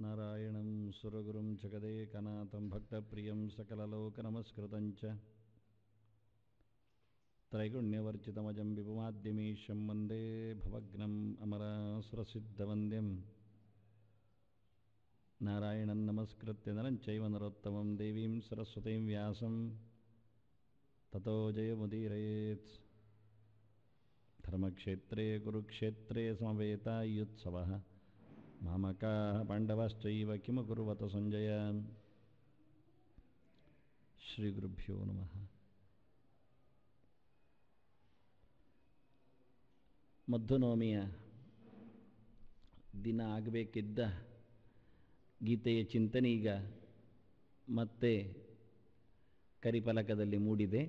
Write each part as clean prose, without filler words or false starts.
ನಾರಾಯಣಂ ಸುರಗುರುಂ ಜಗದೇಕನಾಥಂ ಭಕ್ತಪ್ರಿಯಂ ಸಕಲಲೋಕನಮಸ್ಕೃತಂ ಚ ತ್ರೈಗುಣ್ಯವರ್ಜಿತಮಜಂ ವಿಭುಮಾದ್ಯಮೀಶಂ ವಂದೇ ಭವಗ್ನಂ ಅಮರಾಸುರಸಿದ್ಧವಂದ್ಯಂ ನಾರಾಯಣಂ ನಮಸ್ಕೃತ್ಯ ನರಂ ಚೈವ ನರೋತ್ತಮಂ ದೇವೀಂ ಸರಸ್ವತೀಂ ವ್ಯಾಸಂ ತತೋ ಜಯಮುದೀರಯೇತ್. ಧರ್ಮಕ್ಷೇತ್ರೇ ಕುರುಕ್ಷೇತ್ರೇ ಸಮವೇತಾಯುತ್ಸವಃ ಮಾಮಕಾಃ ಪಾಂಡವಾಶ್ಚೈವ ಕಿಮಕುರ್ವತ ಸಂಜಯ. ಶ್ರೀ ಗುರುಭ್ಯೋ ನಮಃ. ಮಧ್ವನವಮಿಯ ದಿನ ಆಗಬೇಕಿದ್ದ ಗೀತೆಯ ಚಿಂತನೆ ಈಗ ಮತ್ತೆ ಕರಿಫಲಕದಲ್ಲಿ ಮೂಡಿದೆ.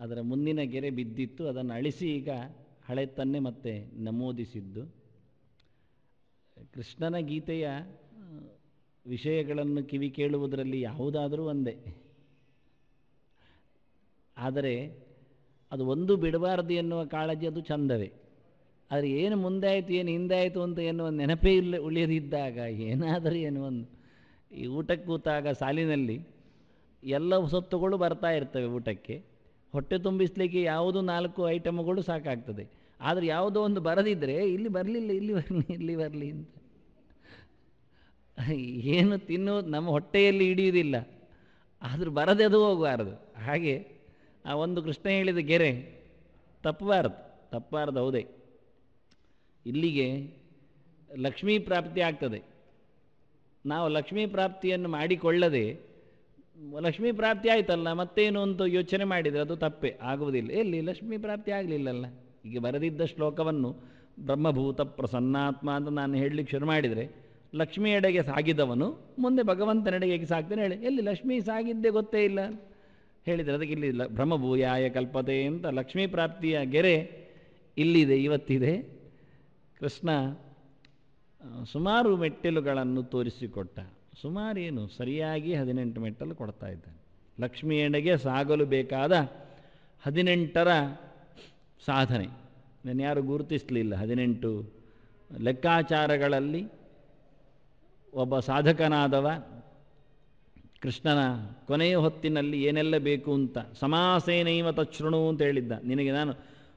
ಅದರ ಮುಂದಿನ ಗೆರೆ ಬಿದ್ದಿತ್ತು, ಅದನ್ನು ಅಳಿಸಿ ಈಗ ಹಳೆತನ್ನೇ ಮತ್ತೆ ನಮೂದಿಸಿದ್ದು. ಕೃಷ್ಣನ ಗೀತೆಯ ವಿಷಯಗಳನ್ನು ಕಿವಿ ಕೇಳುವುದರಲ್ಲಿ ಯಾವುದಾದರೂ ಒಂದೇ, ಆದರೆ ಅದು ಒಂದು ಬಿಡಬಾರದು ಎನ್ನುವ ಕಾಳಜಿ ಅದು ಚಂದವೇ. ಆದರೆ ಏನು ಮುಂದೆ ಆಯಿತು ಏನು ಹಿಂದೆ ಆಯಿತು ಅಂತ ಎನ್ನುವ ನೆನಪೇ ಉಳಿಯದಿದ್ದಾಗ ಏನಾದರೂ ಒಂದು ಈ ಊಟಕ್ಕೆ ಕೂತಾಗ ಸಾಲಿನಲ್ಲಿ ಎಲ್ಲ ಸೊತ್ತುಗಳು ಬರ್ತಾ ಇರ್ತವೆ ಊಟಕ್ಕೆ, ಹೊಟ್ಟೆ ತುಂಬಿಸಲಿಕ್ಕೆ ಯಾವುದು 4 ಐಟಮ್ಗಳು ಸಾಕಾಗ್ತದೆ. ಆದರೆ ಯಾವುದೋ ಒಂದು ಬರದಿದ್ದರೆ ಇಲ್ಲಿ ಬರಲಿಲ್ಲ, ಇಲ್ಲಿ ಬರಲಿ ಅಂತ ಏನು ತಿನ್ನೋದು ನಮ್ಮ ಹೊಟ್ಟೆಯಲ್ಲಿ ಹಿಡಿಯುವುದಿಲ್ಲ, ಆದರೂ ಬರದೆ ಅದು ಹೋಗಬಾರದು. ಹಾಗೆ ಆ ಒಂದು ಕೃಷ್ಣ ಹೇಳಿದ ಗೆರೆ ತಪ್ಪಬಾರದು ಹೌದೇ. ಇಲ್ಲಿಗೆ ಲಕ್ಷ್ಮೀ ಪ್ರಾಪ್ತಿ ಆಗ್ತದೆ. ನಾವು ಲಕ್ಷ್ಮೀ ಪ್ರಾಪ್ತಿಯನ್ನು ಮಾಡಿಕೊಳ್ಳದೆ ಲಕ್ಷ್ಮೀ ಪ್ರಾಪ್ತಿ ಆಯ್ತಲ್ಲ ಮತ್ತೇನು ಅಂತ ಯೋಚನೆ ಮಾಡಿದರೆ ಅದು ತಪ್ಪೇ, ಆಗುವುದಿಲ್ಲ. ಎಲ್ಲಿ ಲಕ್ಷ್ಮೀ ಪ್ರಾಪ್ತಿ ಆಗಲಿಲ್ಲಲ್ಲ. ಈಗ ಬರೆದಿದ್ದ ಶ್ಲೋಕವನ್ನು ಬ್ರಹ್ಮಭೂತ ಪ್ರಸನ್ನಾತ್ಮ ಅಂತ ನಾನು ಹೇಳಲಿಕ್ಕೆ ಶುರು ಮಾಡಿದರೆ, ಲಕ್ಷ್ಮಿಯೆಡೆಗೆ ಸಾಗಿದವನು ಮುಂದೆ ಭಗವಂತನೆಡೆಗೆ ಸಾಗ್ತಾನೆ ಹೇಳಿ, ಎಲ್ಲಿ ಲಕ್ಷ್ಮೀ ಸಾಗಿದ್ದೇ ಗೊತ್ತೇ ಇಲ್ಲ ಹೇಳಿದರೆ ಅದಕ್ಕೆ ಇಲ್ಲಿ ಬ್ರಹ್ಮಭೂಯಾಯ ಕಲ್ಪತೆ ಅಂತ ಲಕ್ಷ್ಮೀ ಪ್ರಾಪ್ತಿಯ ಗೆರೆ ಇಲ್ಲಿದೆ, ಇವತ್ತಿದೆ. ಕೃಷ್ಣ ಸುಮಾರು ಮೆಟ್ಟಿಲುಗಳನ್ನು ತೋರಿಸಿಕೊಟ್ಟ. ಸುಮಾರೇನು ಸರಿಯಾಗಿ 18 ಮೆಟ್ಟಲು ಕೊಡ್ತಾ ಇದ್ದಾನೆ. ಲಕ್ಷ್ಮಿಯೆಡೆಗೆ ಸಾಗಲು ಬೇಕಾದ 18ರ ಸಾಧನೆ ನಾನು ಯಾರು ಗುರುತಿಸಲಿಲ್ಲ. 18 ಲೆಕ್ಕಾಚಾರಗಳಲ್ಲಿ ಒಬ್ಬ ಸಾಧಕನಾದವ ಕೃಷ್ಣನ ಕೊನೆಯ ಹೊತ್ತಿನಲ್ಲಿ ಏನೆಲ್ಲ ಬೇಕು ಅಂತ ಸಮಾಸೇನೈವ ತಚ್ಛೃಣು ಅಂತ ಹೇಳಿದ್ದ. ನಿನಗೆ ನಾನು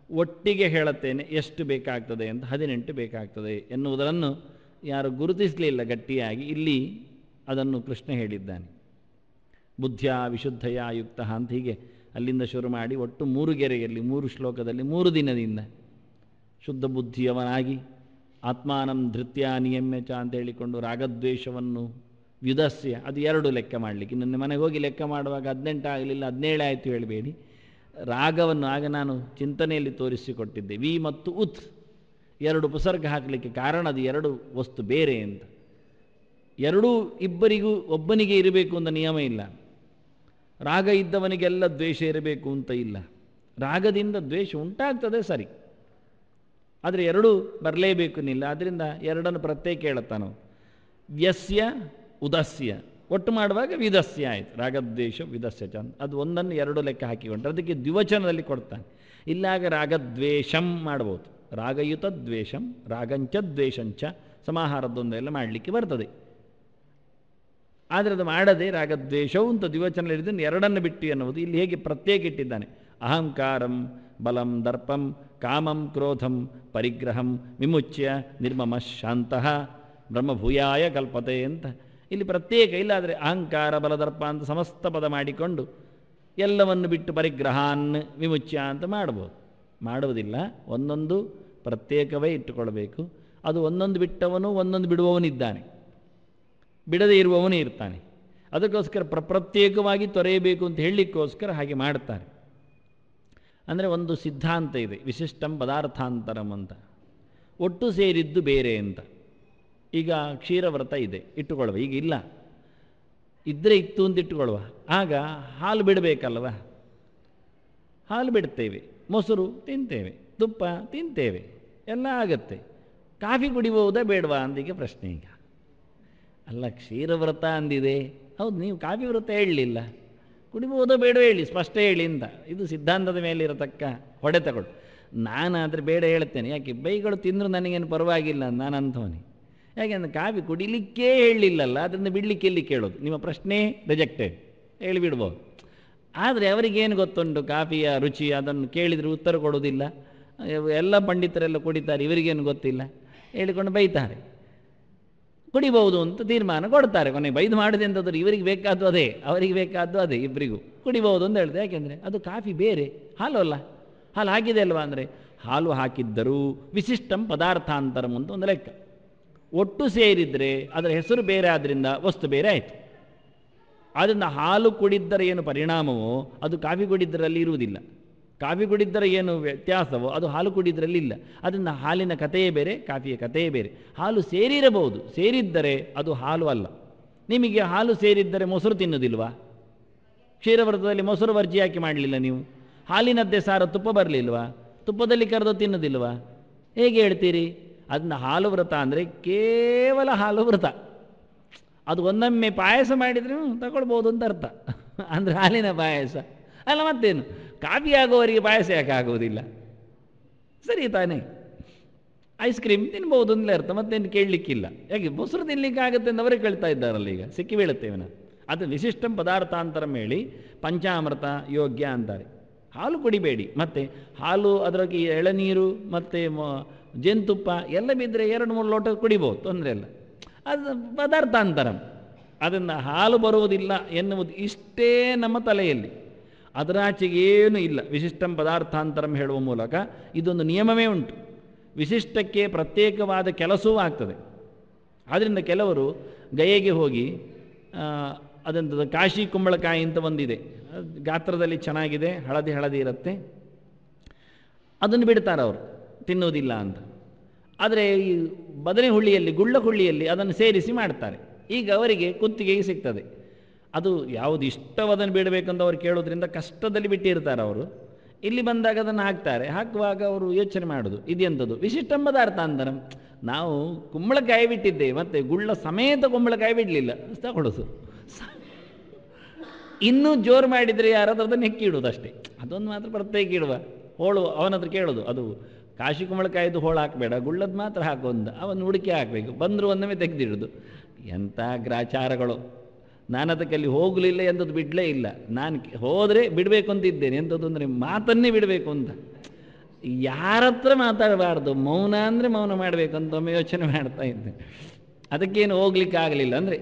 ಒಟ್ಟಿಗೆ ಹೇಳುತ್ತೇನೆ ಎಷ್ಟು ಬೇಕಾಗ್ತದೆ ಅಂತ. 18 ಬೇಕಾಗ್ತದೆ ಎನ್ನುವುದನ್ನು ಯಾರು ಗುರುತಿಸಲಿಲ್ಲ ಗಟ್ಟಿಯಾಗಿ. ಇಲ್ಲಿ ಅದನ್ನು ಕೃಷ್ಣ ಹೇಳಿದ್ದಾನೆ. ಬುದ್ಧಿಯ ವಿಶುದ್ಧಯ ಯುಕ್ತ ಅಂತ ಹೀಗೆ ಅಲ್ಲಿಂದ ಶುರು ಮಾಡಿ ಒಟ್ಟು 3 ಗೆರೆಯಲ್ಲಿ 3 ಶ್ಲೋಕದಲ್ಲಿ 3 ದಿನದಿಂದ ಶುದ್ಧ ಬುದ್ಧಿಯವನಾಗಿ ಆತ್ಮಾನಂ ಧೃತ್ಯ ನಿಯಮ್ಯ ಚ ಅಂತ ಹೇಳಿಕೊಂಡು ರಾಗದ್ವೇಷವನ್ನು ವ್ಯುದಸ್ಯ ಅದು 2 ಲೆಕ್ಕ ಮಾಡಲಿಕ್ಕೆ. ನನ್ನ ಮನೆಗೆ ಹೋಗಿ ಲೆಕ್ಕ ಮಾಡುವಾಗ 18 ಆಗಲಿಲ್ಲ 17 ಆಯಿತು ಹೇಳಬೇಡಿ. ರಾಗವನ್ನು ಆಗ ನಾನು ಚಿಂತನೆಯಲ್ಲಿ ತೋರಿಸಿಕೊಟ್ಟಿದ್ದೆ. ವಿ ಮತ್ತು ಉತ್ 2 ಉಪಸರ್ಗ ಹಾಕಲಿಕ್ಕೆ ಕಾರಣ ಅದು 2 ವಸ್ತು ಬೇರೆ ಅಂತ. ಎರಡೂ ಇಬ್ಬರಿಗೂ ಒಬ್ಬನಿಗೆ ಇರಬೇಕು ಅಂತ ನಿಯಮ ಇಲ್ಲ. ರಾಗ ಇದ್ದವನಿಗೆಲ್ಲ ದ್ವೇಷ ಇರಬೇಕು ಅಂತ ಇಲ್ಲ. ರಾಗದಿಂದ ದ್ವೇಷ ಉಂಟಾಗ್ತದೆ ಸರಿ, ಆದರೆ 2 ಬರಲೇಬೇಕು ನಿಲ್ಲ. ಆದ್ದರಿಂದ 2 ಪ್ರತ್ಯೇಕ ಹೇಳುತ್ತಾನೋ. ವ್ಯಸ್ಯ ಉದಸ್ಯ ಒಟ್ಟು ಮಾಡುವಾಗ ವಿದಸ್ಯ ಆಯಿತು. ರಾಗದ್ವೇಷ ವಿದಸ್ಯ ಚ ಅದು ಒಂದನ್ನು 2 ಲೆಕ್ಕ ಹಾಕಿಕೊಂಡ್ರೆ ಅದಕ್ಕೆ ದ್ವಿವಚನದಲ್ಲಿ ಕೊಡ್ತಾನೆ. ಇಲ್ಲಾಗ ರಾಗದ್ವೇಷಂ ಮಾಡ್ಬೋದು. ರಾಗಯುತ ದ್ವೇಷಂ ರಾಗಂಚ ದ್ವೇಷಂಚ ಸಮಾಹಾರದ್ದೊಂದೆಲ್ಲ ಮಾಡಲಿಕ್ಕೆ ಬರ್ತದೆ. ಆದರೆ ಅದು ಮಾಡದೆ ರಾಗದ್ವೇಷವು ಅಂತ ದ್ವಿವಚನ ಹಿಡಿದು 2 ಬಿಟ್ಟು ಎನ್ನುವುದು ಇಲ್ಲಿ ಹೇಗೆ ಪ್ರತ್ಯೇಕ ಇಟ್ಟಿದ್ದಾನೆ. ಅಹಂಕಾರಂ ಬಲಂ ದರ್ಪಂ ಕಾಮಂ ಕ್ರೋಧಂ ಪರಿಗ್ರಹಂ ವಿಮುಚ್ಯ ನಿರ್ಮಮ ಶಾಂತಃ ಬ್ರಹ್ಮಭೂಯಾಯ ಕಲ್ಪತೆ ಅಂತ ಇಲ್ಲಿ ಪ್ರತ್ಯೇಕ. ಇಲ್ಲಾದರೆ ಅಹಂಕಾರ ಬಲದರ್ಪ ಅಂತ ಸಮಸ್ತ ಪದ ಮಾಡಿಕೊಂಡು ಎಲ್ಲವನ್ನು ಬಿಟ್ಟು ಪರಿಗ್ರಹಾನ್ ವಿಮುಚ್ಯ ಅಂತ ಮಾಡ್ಬೋದು. ಮಾಡುವುದಿಲ್ಲ, ಒಂದೊಂದು ಪ್ರತ್ಯೇಕವೇ ಇಟ್ಟುಕೊಳ್ಬೇಕು. ಅದು ಒಂದೊಂದು ಬಿಟ್ಟವನು ಒಂದೊಂದು ಬಿಡುವವನಿದ್ದಾನೆ, ಬಿಡದೇ ಇರುವವನೇ ಇರ್ತಾನೆ. ಅದಕ್ಕೋಸ್ಕರ ಪ್ರತ್ಯೇಕವಾಗಿ ತೊರೆಯಬೇಕು ಅಂತ ಹೇಳಲಿಕ್ಕೋಸ್ಕರ ಹಾಗೆ ಮಾಡ್ತಾರೆ. ಅಂದರೆ ಒಂದು ಸಿದ್ಧಾಂತ ಇದೆ, ವಿಶಿಷ್ಟಂ ಪದಾರ್ಥಾಂತರಂ ಅಂತ. ಒಟ್ಟು ಸೇರಿದ್ದು ಬೇರೆ ಅಂತ. ಈಗ ಕ್ಷೀರವ್ರತ ಇದೆ ಇಟ್ಟುಕೊಳ್ಳುವ, ಈಗ ಇಲ್ಲ ಇದ್ದರೆ ಇತ್ತು ಅಂತ ಇಟ್ಟುಕೊಳ್ಳುವ. ಆಗ ಹಾಲು ಬಿಡಬೇಕಲ್ವ, ಹಾಲು ಬಿಡ್ತೇವೆ, ಮೊಸರು ತಿಂತೇವೆ, ತುಪ್ಪ ತಿಂತೇವೆ, ಎಲ್ಲ ಆಗತ್ತೆ. ಕಾಫಿ ಕುಡಿಬಹುದಾ ಬೇಡವಾ ಅಂದೀಗ ಪ್ರಶ್ನೆ. ಈಗ ಅಲ್ಲ ಕ್ಷೀರವ್ರತ ಅಂದಿದೆ, ಹೌದು ನೀವು ಕಾಫಿ ವ್ರತ ಹೇಳಲಿಲ್ಲ, ಕುಡಿಬಹುದೋ ಬೇಡವೋ ಹೇಳಿ, ಸ್ಪಷ್ಟ ಹೇಳಿ ಅಂತ. ಇದು ಸಿದ್ಧಾಂತದ ಮೇಲೆ ಇರತಕ್ಕ ಹೊಡೆತಗಳು. ನಾನಾದರೆ ಬೇಡ ಹೇಳ್ತೇನೆ, ಯಾಕೆ ಬೈಗಳು ತಿಂದರೂ ನನಗೇನು ಪರವಾಗಿಲ್ಲ ನಾನು ಅಂಥವನಿ. ಯಾಕೆಂದರೆ ಕಾಫಿ ಕುಡಿಲಿಕ್ಕೇ ಹೇಳಲಿಲ್ಲಲ್ಲ, ಅದರಿಂದ ಬಿಡಲಿಕ್ಕೆ ಎಲ್ಲಿ ಕೇಳೋದು? ನಿಮ್ಮ ಪ್ರಶ್ನೆ ರಿಜೆಕ್ಟೆಡ್, ಹೇಳಿಬಿಡ್ಬೋದು. ಆದರೆ ಅವರಿಗೇನು ಗೊತ್ತುಂಟು ಕಾಫಿಯ ರುಚಿ? ಅದನ್ನು ಕೇಳಿದರೆ ಉತ್ತರ ಕೊಡೋದಿಲ್ಲ. ಎಲ್ಲ ಪಂಡಿತರೆಲ್ಲ ಕುಡಿತಾರೆ, ಇವರಿಗೇನು ಗೊತ್ತಿಲ್ಲ ಹೇಳಿಕೊಂಡು ಬೈತಾರೆ. ಕುಡಿಬಹುದು ಅಂತ ತೀರ್ಮಾನ ಕೊಡ್ತಾರೆ. ಕೊನೆಗೆ ಬೈದು ಮಾಡಿದೆ ಅಂತಂದ್ರೆ ಇವರಿಗೆ ಬೇಕಾದ್ದು ಅದೇ, ಅವರಿಗೆ ಬೇಕಾದ್ದು ಅದೇ, ಇಬ್ಬರಿಗೂ ಕುಡಿಬಹುದು ಅಂತ ಹೇಳಿದೆ. ಯಾಕೆಂದರೆ ಅದು ಕಾಫಿ ಬೇರೆ, ಹಾಲು ಅಲ್ಲ. ಹಾಲು ಹಾಕಿದೆ ಅಲ್ವಾ ಅಂದರೆ ಹಾಲು ಹಾಕಿದ್ದರೂ ವಿಶಿಷ್ಟಂ ಪದಾರ್ಥಾಂತರಂ ಅಂತ ಒಂದು ಲೆಕ್ಕ. ಒಟ್ಟು ಸೇರಿದರೆ ಅದರ ಹೆಸರು ಬೇರೆ ಆದ್ದರಿಂದ ವಸ್ತು ಬೇರೆ ಆಯಿತು. ಆದ್ದರಿಂದ ಹಾಲು ಕುಡಿದ್ದರ ಏನು ಪರಿಣಾಮವೋ ಅದು ಕಾಫಿ ಕುಡಿದ್ದರಲ್ಲಿ ಇರುವುದಿಲ್ಲ. ಕಾಫಿ ಕುಡಿದ್ದರ ಏನು ವ್ಯತ್ಯಾಸವೋ ಅದು ಹಾಲು ಕುಡಿದ್ರಲ್ಲಿ ಇಲ್ಲ. ಅದರಿಂದ ಹಾಲಿನ ಕಥೆಯೇ ಬೇರೆ, ಕಾಫಿಯ ಕಥೆಯೇ ಬೇರೆ. ಹಾಲು ಸೇರಿರಬಹುದು, ಸೇರಿದ್ದರೆ ಅದು ಹಾಲು ಅಲ್ಲ. ನಿಮಗೆ ಹಾಲು ಸೇರಿದ್ದರೆ ಮೊಸರು ತಿನ್ನೋದಿಲ್ವಾ? ಕ್ಷೀರವ್ರತದಲ್ಲಿ ಮೊಸರು ವರ್ಜಿ ಹಾಕಿ ಮಾಡಲಿಲ್ಲ ನೀವು? ಹಾಲಿನದ್ದೇ ಸಾರ ತುಪ್ಪ ಬರಲಿಲ್ವಾ? ತುಪ್ಪದಲ್ಲಿ ಕರೆದು ತಿನ್ನೋದಿಲ್ವಾ? ಹೇಗೆ ಹೇಳ್ತೀರಿ? ಅದನ್ನ ಹಾಲು ವ್ರತ ಅಂದರೆ ಕೇವಲ ಹಾಲು ವ್ರತ. ಅದು ಒಂದೊಮ್ಮೆ ಪಾಯಸ ಮಾಡಿದ್ರೆ ತಗೊಳ್ಬೋದು ಅಂತ ಅರ್ಥ. ಅಂದರೆ ಹಾಲಿನ ಪಾಯಸ ಅಲ್ಲ, ಮತ್ತೇನು? ಕಾಫಿ ಆಗೋವರಿಗೆ ಪಾಯಸ ಯಾಕೆ ಆಗೋದಿಲ್ಲ? ಸರಿ ತಾನೇ? ಐಸ್ ಕ್ರೀಮ್ ತಿನ್ಬೋದು ಅಂತಲೇ ಅರ್ಥ, ಮತ್ತೇನು ಕೇಳಲಿಕ್ಕಿಲ್ಲ. ಯಾಕೆ ಮೊಸರು ತಿನ್ನಲಿಕ್ಕೆ ಆಗುತ್ತೆ ಅಂತ ಅವರೇ ಕೇಳ್ತಾ ಇದ್ದಾರಲ್ಲ, ಈಗ ಸಿಕ್ಕಿ ಬೀಳುತ್ತೇವೆ ನಾವು. ಅದು ವಿಶಿಷ್ಟಂ ಪದಾರ್ಥಾಂತರಂ ಹೇಳಿ ಪಂಚಾಮೃತ ಯೋಗ್ಯ ಅಂತಾರೆ. ಹಾಲು ಕುಡಿಬೇಡಿ. ಮತ್ತು ಹಾಲು ಅದರೊಳಗೆ ಎಳನೀರು ಮತ್ತು ಜೇನುತುಪ್ಪ ಎಲ್ಲ ಬಿದ್ದರೆ 2-3 ಲೋಟ ಕುಡಿಬೋದು, ತೊಂದರೆ ಇಲ್ಲ. ಅದು ಪದಾರ್ಥಾಂತರಂ, ಅದನ್ನು ಹಾಲು ಬರುವುದಿಲ್ಲ ಎನ್ನುವುದು ಇಷ್ಟೇ ನಮ್ಮ ತಲೆಯಲ್ಲಿ. ಅದರಾಚೆಗೇನೂ ಇಲ್ಲ. ವಿಶಿಷ್ಟಂ ಪದಾರ್ಥಾಂತರಂ ಹೇಳುವ ಮೂಲಕ ಇದೊಂದು ನಿಯಮವೇ ಉಂಟು. ವಿಶಿಷ್ಟಕ್ಕೆ ಪ್ರತ್ಯೇಕವಾದ ಕೆಲಸವೂ ಆಗ್ತದೆ. ಆದ್ದರಿಂದ ಕೆಲವರು ಗಯೆಗೆ ಹೋಗಿ ಅದಂಥದ್ದು ಕಾಶಿ ಕುಂಬಳಕಾಯಿ ಅಂತ ಒಂದಿದೆ, ಗಾತ್ರದಲ್ಲಿ ಚೆನ್ನಾಗಿದೆ, ಹಳದಿ ಹಳದಿ ಇರುತ್ತೆ, ಅದನ್ನು ಬಿಡ್ತಾರೆ ಅವರು, ತಿನ್ನುವುದಿಲ್ಲ ಅಂತ. ಆದರೆ ಈ ಬದನೆ ಹುಳ್ಳಿಯಲ್ಲಿ, ಗುಳ್ಳ ಹುಳ್ಳಿಯಲ್ಲಿ ಅದನ್ನು ಸೇರಿಸಿ ಮಾಡ್ತಾರೆ. ಈಗ ಅವರಿಗೆ ಕುತ್ತಿಗೆಗೆ ಸಿಗ್ತದೆ. ಅದು ಯಾವುದು ಇಷ್ಟವಾದನ್ನು ಬಿಡಬೇಕಂತ ಅವ್ರು ಕೇಳೋದ್ರಿಂದ ಕಷ್ಟದಲ್ಲಿ ಬಿಟ್ಟಿರ್ತಾರೆ ಅವರು. ಇಲ್ಲಿ ಬಂದಾಗ ಅದನ್ನು ಹಾಕ್ತಾರೆ. ಹಾಕುವಾಗ ಅವರು ಯೋಚನೆ ಮಾಡೋದು ಇದೆಂಥದ್ದು? ವಿಶಿಷ್ಟಂ ಪದಾರ್ಥಾಂತರಂ. ನಾವು ಕುಂಬಳಕಾಯಿ ಬಿಟ್ಟಿದ್ದೇವೆ, ಮತ್ತು ಗುಳ್ಳ ಸಮೇತ ಕುಂಬಳಕಾಯಿ ಬಿಡಲಿಲ್ಲ, ತಗೊಳ್ಳೋದು. ಇನ್ನೂ ಜೋರು ಮಾಡಿದರೆ ಯಾರಾದ್ರೂ ಅದನ್ನು ಹೆಕ್ಕಿ ಇಡೋದು ಅಷ್ಟೇ. ಅದೊಂದು ಮಾತ್ರ ಪ್ರತ್ಯೇಕ ಇಡುವ. ಹೋಳು ಅವನ ಹತ್ರ ಕೇಳೋದು, ಅದು ಕಾಶಿ ಕುಂಬಳಕಾಯಿದು ಹೋಳು ಹಾಕಬೇಡ, ಗುಳ್ಳದ್ದು ಮಾತ್ರ ಹಾಕು ಅಂತ. ಅವನು ಹುಡುಕಿ ಹಾಕಬೇಕು, ಬಂದರೂ ಒಂದೊಮ್ಮೆ ತೆಗೆದಿಡೋದು. ಎಂಥ ಗ್ರಾಚಾರಗಳು! ನಾನು ಅದಕ್ಕೆ ಅಲ್ಲಿ ಹೋಗಲಿಲ್ಲ, ಎಂಥದ್ದು ಬಿಡಲೇ ಇಲ್ಲ. ನಾನು ಹೋದರೆ ಬಿಡಬೇಕು ಅಂತಿದ್ದೇನೆ. ಎಂಥದ್ದು ಅಂದರೆ ಮಾತನ್ನೇ ಬಿಡಬೇಕು ಅಂತ. ಯಾರ ಹತ್ರ ಮಾತಾಡಬಾರ್ದು, ಮೌನ ಅಂದರೆ ಮೌನ ಮಾಡಬೇಕು ಅಂತ ಒಮ್ಮೆ ಯೋಚನೆ ಮಾಡ್ತಾ ಇದ್ದೆ. ಅದಕ್ಕೇನು ಹೋಗ್ಲಿಕ್ಕೆ ಆಗಲಿಲ್ಲ. ಅಂದರೆ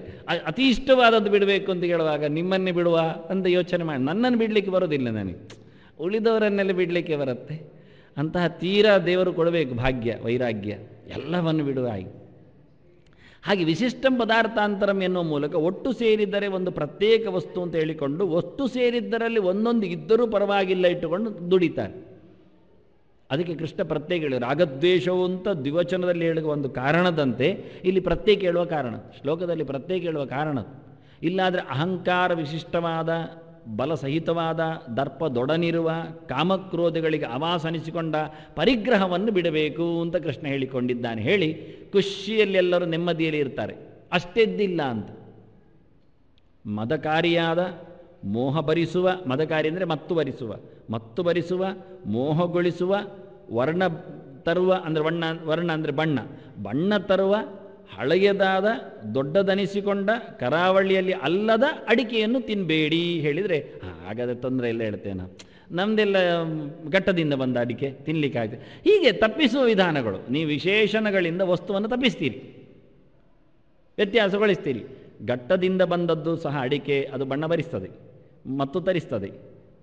ಅತಿ ಇಷ್ಟವಾದದ್ದು ಬಿಡಬೇಕು ಅಂತ ಹೇಳುವಾಗ ನಿಮ್ಮನ್ನೇ ಬಿಡುವ ಅಂತ ಯೋಚನೆ ಮಾಡಿ, ನನ್ನನ್ನು ಬಿಡಲಿಕ್ಕೆ ಬರೋದಿಲ್ಲ ನನಗೆ, ಉಳಿದವರನ್ನೆಲ್ಲ ಬಿಡಲಿಕ್ಕೆ ಬರುತ್ತೆ. ಅಂತಹ ತೀರಾ ದೇವರು ಕೊಡಬೇಕು ಭಾಗ್ಯ, ವೈರಾಗ್ಯ, ಎಲ್ಲವನ್ನು ಬಿಡುವ ಹಾಗೆ. ಹಾಗೆ ವಿಶಿಷ್ಟಂ ಪದಾರ್ಥಾಂತರಂ ಎನ್ನುವ ಮೂಲಕ ಒಟ್ಟು ಸೇರಿದ್ದರೆ ಒಂದು ಪ್ರತ್ಯೇಕ ವಸ್ತು ಅಂತ ಹೇಳಿಕೊಂಡು, ವಸ್ತು ಸೇರಿದ್ದರಲ್ಲಿ ಒಂದೊಂದು ಇದ್ದರೂ ಪರವಾಗಿಲ್ಲ ಇಟ್ಟುಕೊಂಡು ದುಡಿತಾರೆ. ಅದಕ್ಕೆ ಕೃಷ್ಣ ಪ್ರತ್ಯೇಕ ಹೇಳಿದರು. ರಾಗದ್ವೇಷವು ಅಂತ ದ್ವಿವಚನದಲ್ಲಿ ಹೇಳುವ ಒಂದು ಕಾರಣದಂತೆ ಇಲ್ಲಿ ಪ್ರತ್ಯೇಕ ಹೇಳುವ ಕಾರಣ, ಶ್ಲೋಕದಲ್ಲಿ ಪ್ರತ್ಯೇಕ ಹೇಳುವ ಕಾರಣ. ಇಲ್ಲಾದರೆ ಅಹಂಕಾರ ವಿಶಿಷ್ಟವಾದ, ಬಲಸಹಿತವಾದ, ದರ್ಪದೊಡನಿರುವ, ಕಾಮಕ್ರೋಧಗಳಿಗೆ ಅವಾಸನಿಸಿಕೊಂಡ ಪರಿಗ್ರಹವನ್ನು ಬಿಡಬೇಕು ಅಂತ ಕೃಷ್ಣ ಹೇಳಿಕೊಂಡಿದ್ದಾನೆ. ಹೇಳಿ ಖುಷಿಯಲ್ಲಿ ಎಲ್ಲರೂ ನೆಮ್ಮದಿಯಲ್ಲಿ ಇರ್ತಾರೆ. ಅಷ್ಟೆದ್ದಿಲ್ಲ ಅಂತ. ಮದಕಾರಿಯಾದ, ಮೋಹ ಭರಿಸುವ, ಮದಕಾರಿ ಅಂದರೆ ಮತ್ತು ಭರಿಸುವ, ಮೋಹಗೊಳಿಸುವ, ವರ್ಣ ತರುವ ಅಂದರೆ ವರ್ಣ ಅಂದರೆ ಬಣ್ಣ ತರುವ, ಹಳೆಯದಾದ, ದೊಡ್ಡದನಿಸಿಕೊಂಡ, ಕರಾವಳಿಯಲ್ಲಿ ಅಲ್ಲದ ಅಡಿಕೆಯನ್ನು ತಿನ್ನಬೇಡಿ ಹೇಳಿದರೆ ಹಾಗಾದರೆ ತೊಂದರೆ ಇಲ್ಲ ಹೇಳ್ತೇನೆ. ನಮ್ಮದೆಲ್ಲ ಘಟ್ಟದಿಂದ ಬಂದ ಅಡಿಕೆ ತಿನ್ನಲಿಕ್ಕಾಗ್ತದೆ. ಹೀಗೆ ತಪ್ಪಿಸುವ ವಿಧಾನಗಳು. ನೀವು ವಿಶೇಷಣಗಳಿಂದ ವಸ್ತುವನ್ನು ತಪ್ಪಿಸ್ತೀರಿ, ವ್ಯತ್ಯಾಸಗೊಳಿಸ್ತೀರಿ. ಘಟ್ಟದಿಂದ ಬಂದದ್ದು ಸಹ ಅಡಿಕೆ, ಅದು ಬಣ್ಣ ಭರಿಸ್ತದೆ, ಮತ್ತು ತರಿಸ್ತದೆ,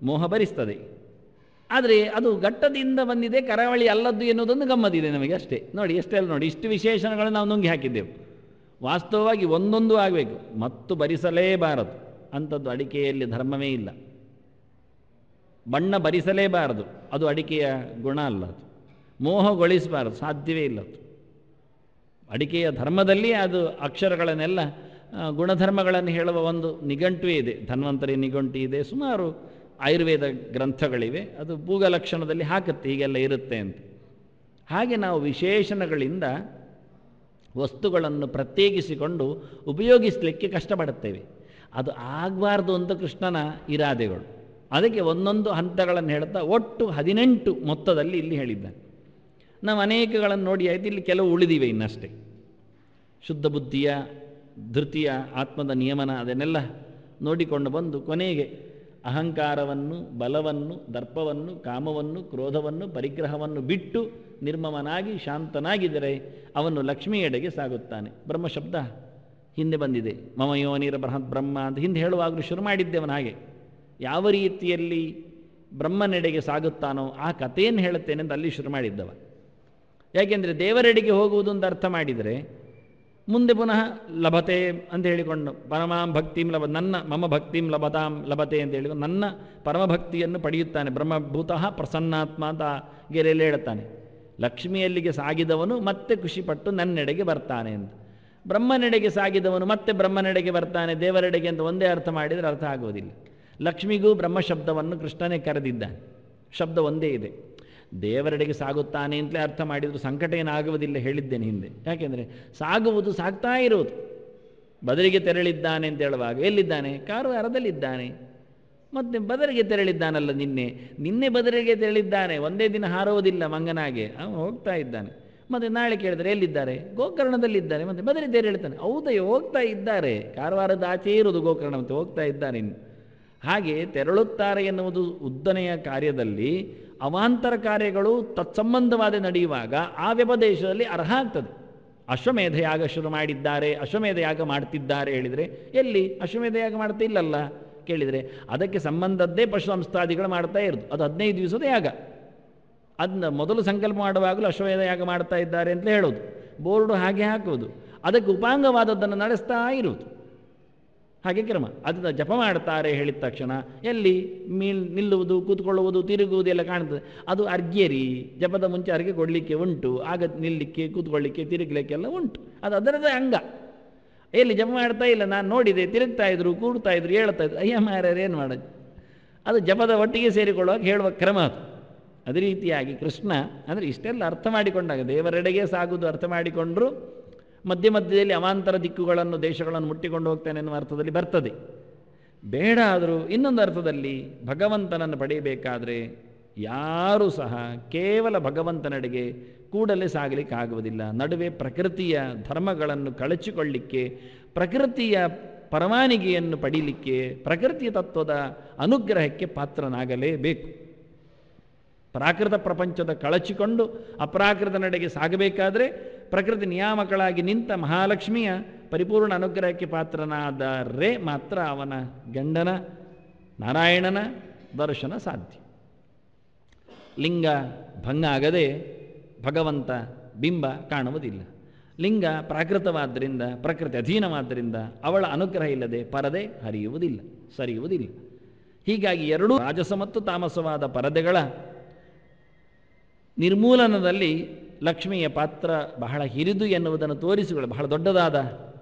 ಮೋಹ ಭರಿಸ್ತದೆ. ಆದರೆ ಅದು ಘಟ್ಟದಿಂದ ಬಂದಿದೆ, ಕರಾವಳಿ ಅಲ್ಲದ್ದು ಎನ್ನುವುದೊಂದು ಗಮ್ಮತ್ತಿದೆ ನಮಗೆ ಅಷ್ಟೇ. ನೋಡಿ ಎಷ್ಟೆಲ್ಲ ನೋಡಿ, ಇಷ್ಟು ವಿಶೇಷಣಗಳನ್ನು ನಾವು ನುಂಗಿ ಹಾಕಿದ್ದೆವು. ವಾಸ್ತವವಾಗಿ ಒಂದೊಂದು ಆಗಬೇಕು, ಮತ್ತು ಭರಿಸಲೇಬಾರದು ಅಂಥದ್ದು ಅಡಿಕೆಯಲ್ಲಿ ಧರ್ಮವೇ ಇಲ್ಲ. ಬಣ್ಣ ಭರಿಸಲೇಬಾರದು, ಅದು ಅಡಿಕೆಯ ಗುಣ ಅಲ್ಲ. ಅದು ಮೋಹಗೊಳಿಸಬಾರದು, ಸಾಧ್ಯವೇ ಇಲ್ಲ. ಅದು ಅಡಿಕೆಯ ಧರ್ಮದಲ್ಲಿ ಅದು ಅಕ್ಷರಗಳನ್ನೆಲ್ಲ ಗುಣಧರ್ಮಗಳನ್ನು ಹೇಳುವ ಒಂದು ನಿಘಂಟುವೇ ಇದೆ. ಧನ್ವಂತರಿ ನಿಘಂಟು ಇದೆ, ಸುಮಾರು ಆಯುರ್ವೇದ ಗ್ರಂಥಗಳಿವೆ. ಅದು ಭೂಗಲಕ್ಷಣದಲ್ಲಿ ಹಾಕುತ್ತೆ ಹೀಗೆಲ್ಲ ಇರುತ್ತೆ ಅಂತ. ಹಾಗೆ ನಾವು ವಿಶೇಷಣಗಳಿಂದ ವಸ್ತುಗಳನ್ನು ಪ್ರತ್ಯೇಕಿಸಿಕೊಂಡು ಉಪಯೋಗಿಸಲಿಕ್ಕೆ ಕಷ್ಟಪಡುತ್ತೇವೆ. ಅದು ಆಗಬಾರ್ದು ಅಂತ ಕೃಷ್ಣನ ಇರಾದೆಗಳು. ಅದಕ್ಕೆ ಒಂದೊಂದು ಹಂತಗಳನ್ನು ಹೇಳ್ತಾ ಒಟ್ಟು 18 ಮೊತ್ತದಲ್ಲಿ ಇಲ್ಲಿ ಹೇಳಿದ್ದಾನೆ. ನಾವು ಅನೇಕಗಳನ್ನು ನೋಡಿ ಆಯಿತು, ಇಲ್ಲಿ ಕೆಲವು ಉಳಿದಿವೆ ಇನ್ನಷ್ಟೇ. ಶುದ್ಧ ಬುದ್ಧಿಯ ಧೃತಿಯ ಆತ್ಮದ ನಿಯಮನ ಅದನ್ನೆಲ್ಲ ನೋಡಿಕೊಂಡು ಬಂದು ಕೊನೆಗೆ ಅಹಂಕಾರವನ್ನು, ಬಲವನ್ನು, ದರ್ಪವನ್ನು, ಕಾಮವನ್ನು, ಕ್ರೋಧವನ್ನು, ಪರಿಗ್ರಹವನ್ನು ಬಿಟ್ಟು ನಿರ್ಮಮನಾಗಿ ಶಾಂತನಾಗಿದ್ದರೆ ಅವನು ಲಕ್ಷ್ಮಿಯೆಡೆಗೆ ಸಾಗುತ್ತಾನೆ. ಬ್ರಹ್ಮಶಬ್ದ ಹಿಂದೆ ಬಂದಿದೆ. ಮಮ ಯೋನಿರ ಬೃಹತ್ ಬ್ರಹ್ಮ ಅಂತ ಹಿಂದೆ ಹೇಳುವಾಗಲೂ ಶುರು ಮಾಡಿದ್ದೇವನು. ಹಾಗೆ ಯಾವ ರೀತಿಯಲ್ಲಿ ಬ್ರಹ್ಮನೆಡೆಗೆ ಸಾಗುತ್ತಾನೋ ಆ ಕಥೆಯನ್ನು ಹೇಳುತ್ತೇನೆ ಅಂತ ಅಲ್ಲಿ ಶುರು ಮಾಡಿದ್ದವ. ಯಾಕೆಂದರೆ ದೇವರೆಡೆಗೆ ಹೋಗುವುದು ಅಂತ ಅರ್ಥ ಮಾಡಿದರೆ ಮುಂದೆ ಪುನಃ ಲಭತೆ ಅಂತ ಹೇಳಿಕೊಂಡು ಪರಮಾಂ ಭಕ್ತಿಂ ನನ್ನ ಮಮ ಭಕ್ತಿಂ ಲಭತೆ ಅಂತ ಹೇಳಿಕೊಂಡು ನನ್ನ ಪರಮಭಕ್ತಿಯನ್ನು ಪಡೆಯುತ್ತಾನೆ. ಬ್ರಹ್ಮಭೂತಃ ಪ್ರಸನ್ನಾತ್ಮ ಅಂತ ಗೆರೆಯಲ್ಲಿ ಹೇಳ್ತಾನೆ. ಲಕ್ಷ್ಮಿಯಲ್ಲಿಗೆ ಸಾಗಿದವನು ಮತ್ತೆ ಖುಷಿಪಟ್ಟು ನನ್ನೆಡೆಗೆ ಬರ್ತಾನೆ ಅಂತ. ಬ್ರಹ್ಮನೆಡೆಗೆ ಸಾಗಿದವನು ಮತ್ತೆ ಬ್ರಹ್ಮನೆಡೆಗೆ ಬರ್ತಾನೆ, ದೇವರೆಡೆಗೆ ಅಂತ ಒಂದೇ ಅರ್ಥ ಮಾಡಿದರೆ ಅರ್ಥ ಆಗುವುದಿಲ್ಲ. ಲಕ್ಷ್ಮಿಗೂ ಬ್ರಹ್ಮಶಬ್ದವನ್ನು ಕೃಷ್ಣನೇ ಕರೆದಿದ್ದಾನೆ. ಶಬ್ದ ಒಂದೇ ಇದೆ. ದೇವರೆಡೆಗೆ ಸಾಗುತ್ತಾನೆ ಅಂತಲೇ ಅರ್ಥ ಮಾಡಿದರೂ ಸಂಕಟ ಏನಾಗುವುದಿಲ್ಲ, ಹೇಳಿದ್ದೇನೆ ಹಿಂದೆ. ಯಾಕೆಂದರೆ ಸಾಗುವುದು ಸಾಗ್ತಾ ಇರುವುದು. ಬದರಿಗೆ ತೆರಳಿದ್ದಾನೆ ಅಂತ ಹೇಳುವಾಗ ಎಲ್ಲಿದ್ದಾನೆ? ಕಾರವಾರದಲ್ಲಿದ್ದಾನೆ. ಮತ್ತು ಬದರಿಗೆ ತೆರಳಿದ್ದಾನಲ್ಲ, ನಿನ್ನೆ ಬದರಿಗೆ ತೆರಳಿದ್ದಾನೆ. ಒಂದೇ ದಿನ ಹಾರುವುದಿಲ್ಲ ಮಂಗನಾಗೆ, ಅವನು ಹೋಗ್ತಾ ಇದ್ದಾನೆ. ಮತ್ತು ನಾಳೆ ಕೇಳಿದರೆ ಎಲ್ಲಿದ್ದಾರೆ? ಗೋಕರ್ಣದಲ್ಲಿದ್ದಾರೆ. ಮತ್ತು ಬದರಿ ತೆರಳಿದ್ದಾನೆ. ಹೌದಯ್ಯ, ಹೋಗ್ತಾ ಇದ್ದಾರೆ. ಕಾರವಾರದ ಆಚೆ ಇರುವುದು ಗೋಕರ್ಣ, ಮತ್ತು ಹೋಗ್ತಾ ಇದ್ದಾನೆ ಇನ್ನು. ಹಾಗೆ ತೆರಳುತ್ತಾರೆ ಎನ್ನುವುದು ಉದ್ದನೆಯ ಕಾರ್ಯದಲ್ಲಿ ಅವಾಂತರ ಕಾರ್ಯಗಳು ತತ್ಸಂಬಂಧವಾದ ನಡೆಯುವಾಗ ಆ ವ್ಯಪದೇಶದಲ್ಲಿ ಅರ್ಹ ಆಗ್ತದೆ. ಅಶ್ವಮೇಧ ಯಾಗ ಶುರು ಮಾಡಿದ್ದಾರೆ, ಅಶ್ವಮೇಧ ಯಾಗ ಮಾಡ್ತಿದ್ದಾರೆ ಹೇಳಿದರೆ ಎಲ್ಲಿ? ಅಶ್ವಮೇಧ ಯಾಗ ಮಾಡ್ತಾ ಇಲ್ಲಲ್ಲ ಕೇಳಿದರೆ ಅದಕ್ಕೆ ಸಂಬಂಧದ್ದೇ ಪಶು ಸಂಸ್ಥಾದಿಗಳು ಮಾಡ್ತಾ ಇರೋದು. ಅದು 15 ದಿವಸದ ಯಾಗ. ಅದನ್ನ ಮೊದಲು ಸಂಕಲ್ಪ ಮಾಡುವಾಗಲೂ ಅಶ್ವಮೇಧ ಯಾಗ ಮಾಡ್ತಾ ಇದ್ದಾರೆ ಅಂತಲೇ ಹೇಳೋದು. ಬೋರ್ಡು ಹಾಗೆ ಹಾಕುವುದು. ಅದಕ್ಕೆ ಉಪಾಂಗವಾದದ್ದನ್ನು ನಡೆಸ್ತಾ ಇರುವುದು. ಹಾಗೆ ಕ್ರಮ. ಅದನ್ನು ಜಪ ಮಾಡ್ತಾರೆ ಹೇಳಿದ ತಕ್ಷಣ ಎಲ್ಲಿ ನಿಲ್ಲುವುದು, ಕೂತ್ಕೊಳ್ಳುವುದು, ತಿರುಗುವುದು ಎಲ್ಲ ಕಾಣ್ತದೆ. ಅದು ಅರ್ಘ್ಯರಿ. ಜಪದ ಮುಂಚೆ ಅರ್ಘ್ಯ ಕೊಡಲಿಕ್ಕೆ ಉಂಟು, ಆಗ ನಿಲ್ಲಲಿಕ್ಕೆ, ಕೂತ್ಕೊಳ್ಳಿಕ್ಕೆ, ತಿರುಗಲಿಕ್ಕೆಲ್ಲ ಉಂಟು. ಅದು ಅದರದೇ ಅಂಗ. ಎಲ್ಲಿ ಜಪ ಮಾಡ್ತಾ ಇಲ್ಲ, ನಾನು ನೋಡಿದೆ, ತಿರುಗ್ತಾ ಇದ್ರು, ಕೂಡ್ತಾ ಇದ್ರು, ಹೇಳ್ತಾ ಇದ್ರು. ಅಯ್ಯ ಮಾರ್ಯಾರು ಏನು ಮಾಡೋದು? ಅದು ಜಪದ ಒಟ್ಟಿಗೆ ಸೇರಿಕೊಳ್ಳುವಾಗ ಹೇಳುವ ಕ್ರಮ ಅದು. ಅದೇ ರೀತಿಯಾಗಿ ಕೃಷ್ಣ ಅಂದರೆ ಇಷ್ಟೆಲ್ಲ ಅರ್ಥ ಮಾಡಿಕೊಂಡಾಗ ದೇವರೆಡೆಗೆ ಸಾಗುವುದು ಅರ್ಥ ಮಾಡಿಕೊಂಡ್ರು ಮಧ್ಯ ಮಧ್ಯದಲ್ಲಿ ಅವಾಂತರ ದಿಕ್ಕುಗಳನ್ನು, ದೇಶಗಳನ್ನು ಮುಟ್ಟಿಕೊಂಡು ಹೋಗ್ತಾನೆ ಎನ್ನುವ ಅರ್ಥದಲ್ಲಿ ಬರ್ತದೆ. ಬೇಡ ಆದರೂ ಇನ್ನೊಂದು ಅರ್ಥದಲ್ಲಿ ಭಗವಂತನನ್ನು ಪಡೆಯಬೇಕಾದರೆ ಯಾರೂ ಸಹ ಕೇವಲ ಭಗವಂತನೆಡೆಗೆ ಕೂಡಲೇ ಸಾಗಲಿಕ್ಕಾಗುವುದಿಲ್ಲ. ನಡುವೆ ಪ್ರಕೃತಿಯ ಧರ್ಮಗಳನ್ನು ಕಳಚಿಕೊಳ್ಳಿಕ್ಕೆ, ಪ್ರಕೃತಿಯ ಪರವಾನಗಿಯನ್ನು ಪಡೀಲಿಕ್ಕೆ, ಪ್ರಕೃತಿಯ ತತ್ವದ ಅನುಗ್ರಹಕ್ಕೆ ಪಾತ್ರನಾಗಲೇಬೇಕು. ಪ್ರಾಕೃತ ಪ್ರಪಂಚದ ಕಳಚಿಕೊಂಡು ಅಪ್ರಾಕೃತ ನಡೆಗೆ ಸಾಗಬೇಕಾದರೆ ಪ್ರಕೃತಿ ನಿಯಾಮಕಳಾಗಿ ನಿಂತ ಮಹಾಲಕ್ಷ್ಮಿಯ ಪರಿಪೂರ್ಣ ಅನುಗ್ರಹಕ್ಕೆ ಪಾತ್ರನಾದರೆ ಮಾತ್ರ ಅವನ ಗಂಡನ ನಾರಾಯಣನ ದರ್ಶನ ಸಾಧ್ಯ. ಲಿಂಗ ಭಂಗ ಆಗದೆ ಭಗವಂತ ಬಿಂಬ ಕಾಣುವುದಿಲ್ಲ. ಲಿಂಗ ಪ್ರಾಕೃತವಾದ್ದರಿಂದ, ಪ್ರಕೃತಿ ಅಧೀನವಾದ್ದರಿಂದ ಅವಳ ಅನುಗ್ರಹ ಇಲ್ಲದೆ ಪರದೆ ಹರಿಯುವುದಿಲ್ಲ, ಸರಿಯುವುದಿಲ್ಲ. ಹೀಗಾಗಿ ಎರಡೂ ರಾಜಸ ಮತ್ತು ತಾಮಸವಾದ ಪರದೆಗಳ ನಿರ್ಮೂಲನದಲ್ಲಿ ಲಕ್ಷ್ಮಿಯ ಪಾತ್ರ ಬಹಳ ಹಿರಿದು ಎನ್ನುವುದನ್ನು ತೋರಿಸಿಕೊಳ್ಳಿ, ಬಹಳ ದೊಡ್ಡದಾದ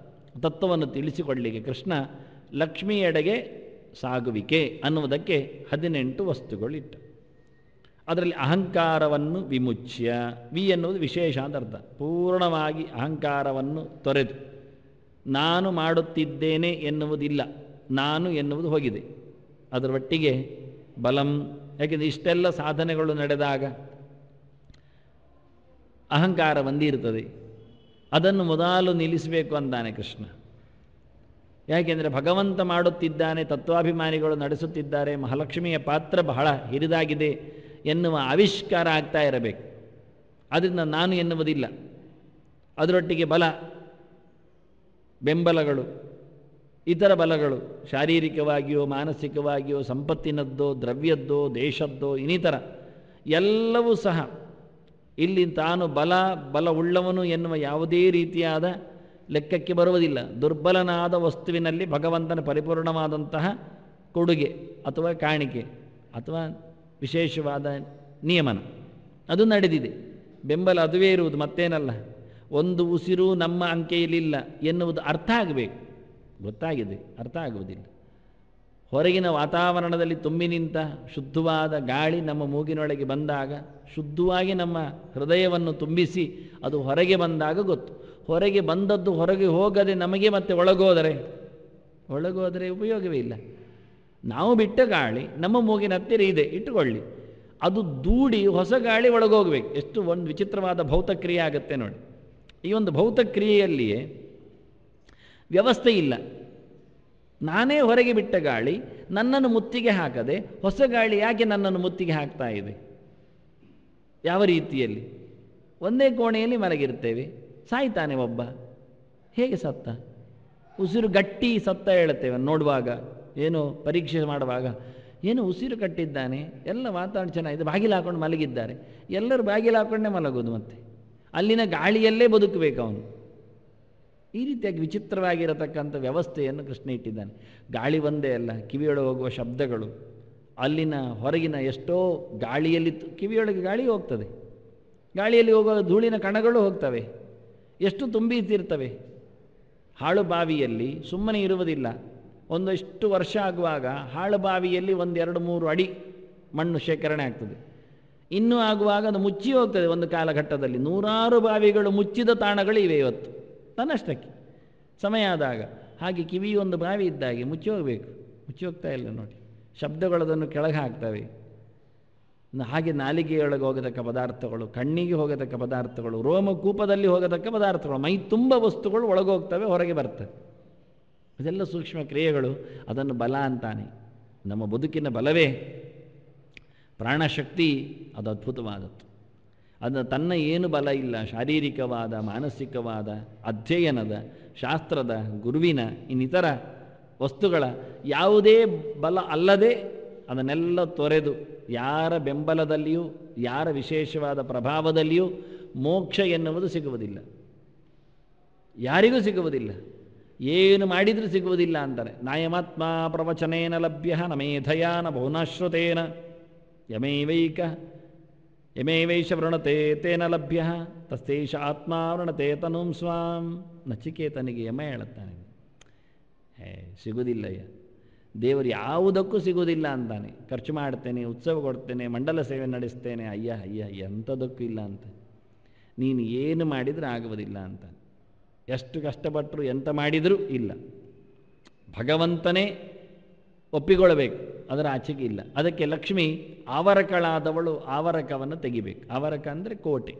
ತತ್ವವನ್ನು ತಿಳಿಸಿಕೊಳ್ಳಲಿಕ್ಕೆ ಕೃಷ್ಣ ಲಕ್ಷ್ಮಿಯೆಡೆಗೆ ಸಾಗುವಿಕೆ ಅನ್ನುವುದಕ್ಕೆ 18 ವಸ್ತುಗಳಿಟ್ಟ. ಅದರಲ್ಲಿ ಅಹಂಕಾರವನ್ನು ವಿಮುಚ್ಯ, ವಿ ಎನ್ನುವುದು ವಿಶೇಷ ಅಂತ ಅರ್ಥ. ಪೂರ್ಣವಾಗಿ ಅಹಂಕಾರವನ್ನು ತೊರೆದು ನಾನು ಮಾಡುತ್ತಿದ್ದೇನೆ ಎನ್ನುವುದಿಲ್ಲ, ನಾನು ಎನ್ನುವುದು ಹೋಗಿದೆ. ಅದರ ಒಟ್ಟಿಗೆ ಬಲಂ, ಯಾಕೆಂದರೆ ಇಷ್ಟೆಲ್ಲ ಸಾಧನೆಗಳು ನಡೆದಾಗ ಅಹಂಕಾರ ಬಂದಿರ್ತದೆ. ಅದನ್ನು ಮೊದಲು ನಿಲ್ಲಿಸಬೇಕು ಅಂತಾನೆ ಕೃಷ್ಣ. ಯಾಕೆಂದರೆ ಭಗವಂತ ಮಾಡುತ್ತಿದ್ದಾನೆ, ತತ್ವಾಭಿಮಾನಿಗಳು ನಡೆಸುತ್ತಿದ್ದಾರೆ, ಮಹಾಲಕ್ಷ್ಮಿಯ ಪಾತ್ರ ಬಹಳ ಹಿರಿದಾಗಿದೆ ಎನ್ನುವ ಆವಿಷ್ಕಾರ ಆಗ್ತಾ ಇರಬೇಕು. ಅದರಿಂದ ನಾನು ಎನ್ನುವುದಿಲ್ಲ. ಅದರೊಟ್ಟಿಗೆ ಬಲ, ಬೆಂಬಲಗಳು, ಇತರ ಬಲಗಳು ಶಾರೀರಿಕವಾಗಿಯೋ ಮಾನಸಿಕವಾಗಿಯೋ, ಸಂಪತ್ತಿನದ್ದೋ, ದ್ರವ್ಯದ್ದೋ, ದೇಶದ್ದೋ, ಇನ್ನಿತರ ಎಲ್ಲವೂ ಸಹ ಇಲ್ಲಿ ತಾನು ಬಲವುಳ್ಳವನು ಎನ್ನುವ ಯಾವುದೇ ರೀತಿಯಾದ ಲೆಕ್ಕಕ್ಕೆ ಬರುವುದಿಲ್ಲ. ದುರ್ಬಲನಾದ ವಸ್ತುವಿನಲ್ಲಿ ಭಗವಂತನ ಪರಿಪೂರ್ಣವಾದಂತಹ ಕೊಡುಗೆ ಅಥವಾ ಕಾಣಿಕೆ ಅಥವಾ ವಿಶೇಷವಾದ ನಿಯಮನ ಅದು ನಡೆದಿದೆ. ಬೆಂಬಲ ಅದುವೇ ಇರುವುದು, ಮತ್ತೇನಲ್ಲ. ಒಂದು ಉಸಿರು ನಮ್ಮ ಅಂಕೆಯಲ್ಲಿಲ್ಲ ಎನ್ನುವುದು ಅರ್ಥ ಆಗಬೇಕು. ಗೊತ್ತಾಗಿದೆ, ಅರ್ಥ ಆಗುವುದಿಲ್ಲ. ಹೊರಗಿನ ವಾತಾವರಣದಲ್ಲಿ ತುಂಬಿ ನಿಂತ ಶುದ್ಧವಾದ ಗಾಳಿ ನಮ್ಮ ಮೂಗಿನೊಳಗೆ ಬಂದಾಗ, ಶುದ್ಧವಾಗಿ ನಮ್ಮ ಹೃದಯವನ್ನು ತುಂಬಿಸಿ ಅದು ಹೊರಗೆ ಬಂದಾಗ ಗೊತ್ತು. ಹೊರಗೆ ಬಂದದ್ದು ಹೊರಗೆ ಹೋಗದೆ ನಮಗೆ ಮತ್ತೆ ಒಳಗೋದರೆ ಉಪಯೋಗವೇ ಇಲ್ಲ. ನಾವು ಬಿಟ್ಟ ಗಾಳಿ ನಮ್ಮ ಮೂಗಿನ ಹತ್ತಿರ ಇದೆ ಇಟ್ಟುಕೊಳ್ಳಿ, ಅದು ದೂಡಿ ಹೊಸ ಗಾಳಿ ಒಳಗೋಗಬೇಕು. ಎಷ್ಟು ಒಂದು ವಿಚಿತ್ರವಾದ ಭೌತಕ್ರಿಯೆ ಆಗುತ್ತೆ ನೋಡಿ. ಈ ಒಂದು ಭೌತಕ್ರಿಯೆಯಲ್ಲಿಯೇ ವ್ಯವಸ್ಥೆ ಇಲ್ಲ. ನಾನೇ ಹೊರಗೆ ಬಿಟ್ಟ ಗಾಳಿ ನನ್ನನ್ನು ಮುತ್ತಿಗೆ ಹಾಕದೆ ಹೊಸ ಗಾಳಿ ಯಾಕೆ ನನ್ನನ್ನು ಮುತ್ತಿಗೆ ಹಾಕ್ತಾ ಇದೆ? ಯಾವ ರೀತಿಯಲ್ಲಿ? ಒಂದೇ ಕೋಣೆಯಲ್ಲಿ ಮಲಗಿರ್ತೇವೆ, ಸಾಯ್ತಾನೆ ಒಬ್ಬ, ಹೇಗೆ ಸತ್ತ? ಉಸಿರು ಗಟ್ಟಿ ಸತ್ತ ಹೇಳುತ್ತೇವೆ ನೋಡುವಾಗ, ಏನೋ ಪರೀಕ್ಷೆ ಮಾಡುವಾಗ, ಏನು ಉಸಿರು ಕಟ್ಟಿದ್ದಾನೆ, ಎಲ್ಲ ವಾತಾವರಣ ಚೆನ್ನಾಗಿದೆ, ಬಾಗಿಲು ಹಾಕೊಂಡು ಮಲಗಿದ್ದಾರೆ, ಎಲ್ಲರೂ ಬಾಗಿಲು ಹಾಕೊಂಡೇ ಮಲಗೋದು, ಮತ್ತೆ ಅಲ್ಲಿನ ಗಾಳಿಯಲ್ಲೇ ಬದುಕಬೇಕು ಅವನು. ಈ ರೀತಿಯಾಗಿ ವಿಚಿತ್ರವಾಗಿರತಕ್ಕಂಥ ವ್ಯವಸ್ಥೆಯನ್ನು ಕೃಷ್ಣ ಇಟ್ಟಿದ್ದಾನೆ. ಗಾಳಿ ಒಂದೇ ಅಲ್ಲ, ಕಿವಿಯೊಳಗೆ ಹೋಗುವ ಶಬ್ದಗಳು, ಅಲ್ಲಿನ ಹೊರಗಿನ ಎಷ್ಟೋ ಗಾಳಿಯಲ್ಲಿ, ಕಿವಿಯೊಳಗೆ ಗಾಳಿ ಹೋಗ್ತದೆ, ಗಾಳಿಯಲ್ಲಿ ಹೋಗುವ ಧೂಳಿನ ಕಣಗಳು ಹೋಗ್ತವೆ, ಎಷ್ಟು ತುಂಬಿಸಿರ್ತವೆ. ಹಾಳು ಬಾವಿಯಲ್ಲಿ ಸುಮ್ಮನೆ ಇರುವುದಿಲ್ಲ. ಒಂದಷ್ಟು ವರ್ಷ ಆಗುವಾಗ ಹಾಳು ಬಾವಿಯಲ್ಲಿ 1-2-3 ಅಡಿ ಮಣ್ಣು ಶೇಖರಣೆ ಆಗ್ತದೆ. ಇನ್ನೂ ಆಗುವಾಗ ಅದು ಮುಚ್ಚಿ ಹೋಗ್ತದೆ. ಒಂದು ಕಾಲಘಟ್ಟದಲ್ಲಿ 100 ಬಾವಿಗಳು ಮುಚ್ಚಿದ ತಾಣಗಳು ಇವೆ ಇವತ್ತು ತನ್ನಷ್ಟಕ್ಕೆ ಸಮಯ ಆದಾಗ. ಹಾಗೆ ಕಿವಿ ಒಂದು ಬಾವಿ ಇದ್ದಾಗೆ ಮುಚ್ಚಿ ಹೋಗಬೇಕು, ಮುಚ್ಚಿ ಹೋಗ್ತಾ ಇಲ್ಲ ನೋಡಿ. ಶಬ್ದಗಳದನ್ನು ಕೆಳಗೆ ಹಾಕ್ತವೆ. ಹಾಗೆ ನಾಲಿಗೆಯೊಳಗೆ ಹೋಗತಕ್ಕ ಪದಾರ್ಥಗಳು, ಕಣ್ಣಿಗೆ ಹೋಗತಕ್ಕ ಪದಾರ್ಥಗಳು, ರೋಮಕೂಪದಲ್ಲಿ ಹೋಗತಕ್ಕ ಪದಾರ್ಥಗಳು, ಮೈ ತುಂಬ ವಸ್ತುಗಳು ಒಳಗೋಗ್ತವೆ, ಹೊರಗೆ ಬರ್ತವೆ. ಇದೆಲ್ಲ ಸೂಕ್ಷ್ಮ ಕ್ರಿಯೆಗಳು. ಅದನ್ನು ಬಲ ಅಂತಾನೆ. ನಮ್ಮ ಬದುಕಿನ ಬಲವೇ ಪ್ರಾಣಶಕ್ತಿ. ಅದು ಅದ್ಭುತವಾದದ್ದು. ಅದನ್ನು ತನ್ನ ಏನು ಬಲ ಇಲ್ಲ, ಶಾರೀರಿಕವಾದ, ಮಾನಸಿಕವಾದ, ಅಧ್ಯಯನದ, ಶಾಸ್ತ್ರದ, ಗುರುವಿನ, ಇನ್ನಿತರ ವಸ್ತುಗಳ ಯಾವುದೇ ಬಲ ಅಲ್ಲದೆ ಅದನ್ನೆಲ್ಲ ತೊರೆದು ಯಾರ ಬೆಂಬಲದಲ್ಲಿಯೂ ಯಾರ ವಿಶೇಷವಾದ ಪ್ರಭಾವದಲ್ಲಿಯೂ ಮೋಕ್ಷ ಎನ್ನುವುದು ಸಿಗುವುದಿಲ್ಲ, ಯಾರಿಗೂ ಸಿಗುವುದಿಲ್ಲ. ಏನು ಮಾಡಿದರೂ ಸಿಗುವುದಿಲ್ಲ ಅಂತಾರೆ. ನಾಯಮಾತ್ಮ ಪ್ರವಚನೇನ ಲಭ್ಯ ನ ಮೇಧಯಾ ನ ಬಹುನಾಶ್ರುತೇನ ಯಮೈವೈಷ ವೃಣತೆ ತೇನ ಲಭ್ಯ ತಸ್ತೇಷ ಆತ್ಮ ವೃಣತೆ ತನುಂ ಸ್ವಾಂ. ನಚಿಕೇತನಿಗೆ ಯಮ ಹೇಳುತ್ತಾನೆ, ಸಿಗುವುದಿಲ್ಲಯ್ಯ, ದೇವರು ಯಾವುದಕ್ಕೂ ಸಿಗುವುದಿಲ್ಲ ಅಂತಾನೆ. ಖರ್ಚು ಮಾಡ್ತೇನೆ, ಉತ್ಸವ ಕೊಡ್ತೇನೆ, ಮಂಡಲ ಸೇವೆ ನಡೆಸ್ತೇನೆ, ಅಯ್ಯ ಎಂಥದಕ್ಕೂ ಇಲ್ಲ ಅಂತ. ನೀನು ಏನು ಮಾಡಿದರೂ ಆಗುವುದಿಲ್ಲ ಅಂತ. ಎಷ್ಟು ಕಷ್ಟಪಟ್ಟರು ಎಂತ ಮಾಡಿದರೂ ಇಲ್ಲ. ಭಗವಂತನೇ ಒಪ್ಪಿಕೊಳ್ಳಬೇಕು, ಅದರ ಆಚೆಗೆ ಇಲ್ಲ. ಅದಕ್ಕೆ ಲಕ್ಷ್ಮಿ ಆವರಕಳಾದವಳು ಆವರಕವನ್ನು ತೆಗಿಬೇಕು. ಆವರಕ ಅಂದರೆ ಕೋಟೆ,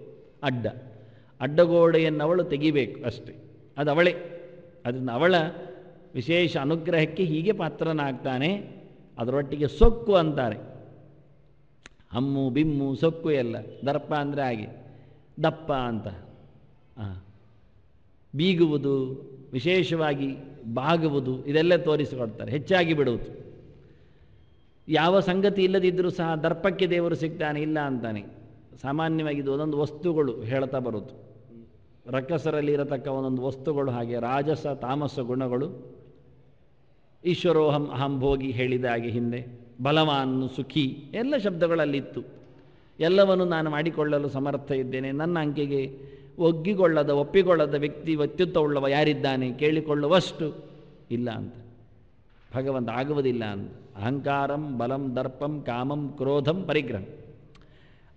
ಅಡ್ಡಗೋಡೆಯನ್ನವಳು ತೆಗಿಬೇಕು ಅಷ್ಟೇ. ಅದು ಅವಳೇ. ಅದನ್ನು ಅವಳ ವಿಶೇಷ ಅನುಗ್ರಹಕ್ಕೆ ಹೀಗೆ ಪಾತ್ರನಾಗ್ತಾನೆ. ಅದರೊಟ್ಟಿಗೆ ಸೊಕ್ಕು ಅಂತಾರೆ. ಹಮ್ಮು ಬಿಮ್ಮು ಸೊಕ್ಕು ಎಲ್ಲ. ದರ್ಪ ಅಂದರೆ ಹಾಗೆ, ದಪ್ಪ ಅಂತ. ಬೀಗುವುದು, ವಿಶೇಷವಾಗಿ ಬಾಗುವುದು, ಇದೆಲ್ಲ ತೋರಿಸಿಕೊಡ್ತಾರೆ. ಹೆಚ್ಚಾಗಿ ಬಿಡುವುದು. ಯಾವ ಸಂಗತಿ ಇಲ್ಲದಿದ್ದರೂ ಸಹ ದರ್ಪಕ್ಕೆ ದೇವರು ಸಿಗ್ತಾನೆ ಇಲ್ಲ ಅಂತಾನೆ. ಸಾಮಾನ್ಯವಾಗಿ ಇದು ಒಂದೊಂದು ವಸ್ತುಗಳು ಹೇಳ್ತಾ ಬರುವುದು. ರಕ್ಕಸರಲ್ಲಿ ಇರತಕ್ಕ ಒಂದೊಂದು ವಸ್ತುಗಳು ಹಾಗೆ ರಾಜಸ ತಾಮಸ ಗುಣಗಳು. ಈಶ್ವರೋಹಂ ಅಹಂ ಭೋಗಿ ಹೇಳಿದ ಹಾಗೆ ಹಿಂದೆ ಬಲವಾನ್ ಸುಖಿ ಎಲ್ಲ ಶಬ್ದಗಳಲ್ಲಿತ್ತು. ಎಲ್ಲವನ್ನು ನಾನು ಮಾಡಿಕೊಳ್ಳಲು ಸಮರ್ಥ ಇದ್ದೇನೆ, ನನ್ನ ಅಂಕೆಗೆ ಒಪ್ಪಿಕೊಳ್ಳದ ವ್ಯಕ್ತಿತ್ವವುಳ್ಳವ ಯಾರಿದ್ದಾನೆ, ಕೇಳಿಕೊಳ್ಳುವಷ್ಟು ಇಲ್ಲ ಅಂತ ಭಗವಂತ. ಆಗುವುದಿಲ್ಲ ಅಂತ. ಅಹಂಕಾರಂ ಬಲಂ ದರ್ಪಂ ಕಾಮಂ ಕ್ರೋಧಂ ಪರಿಗ್ರಹಂ.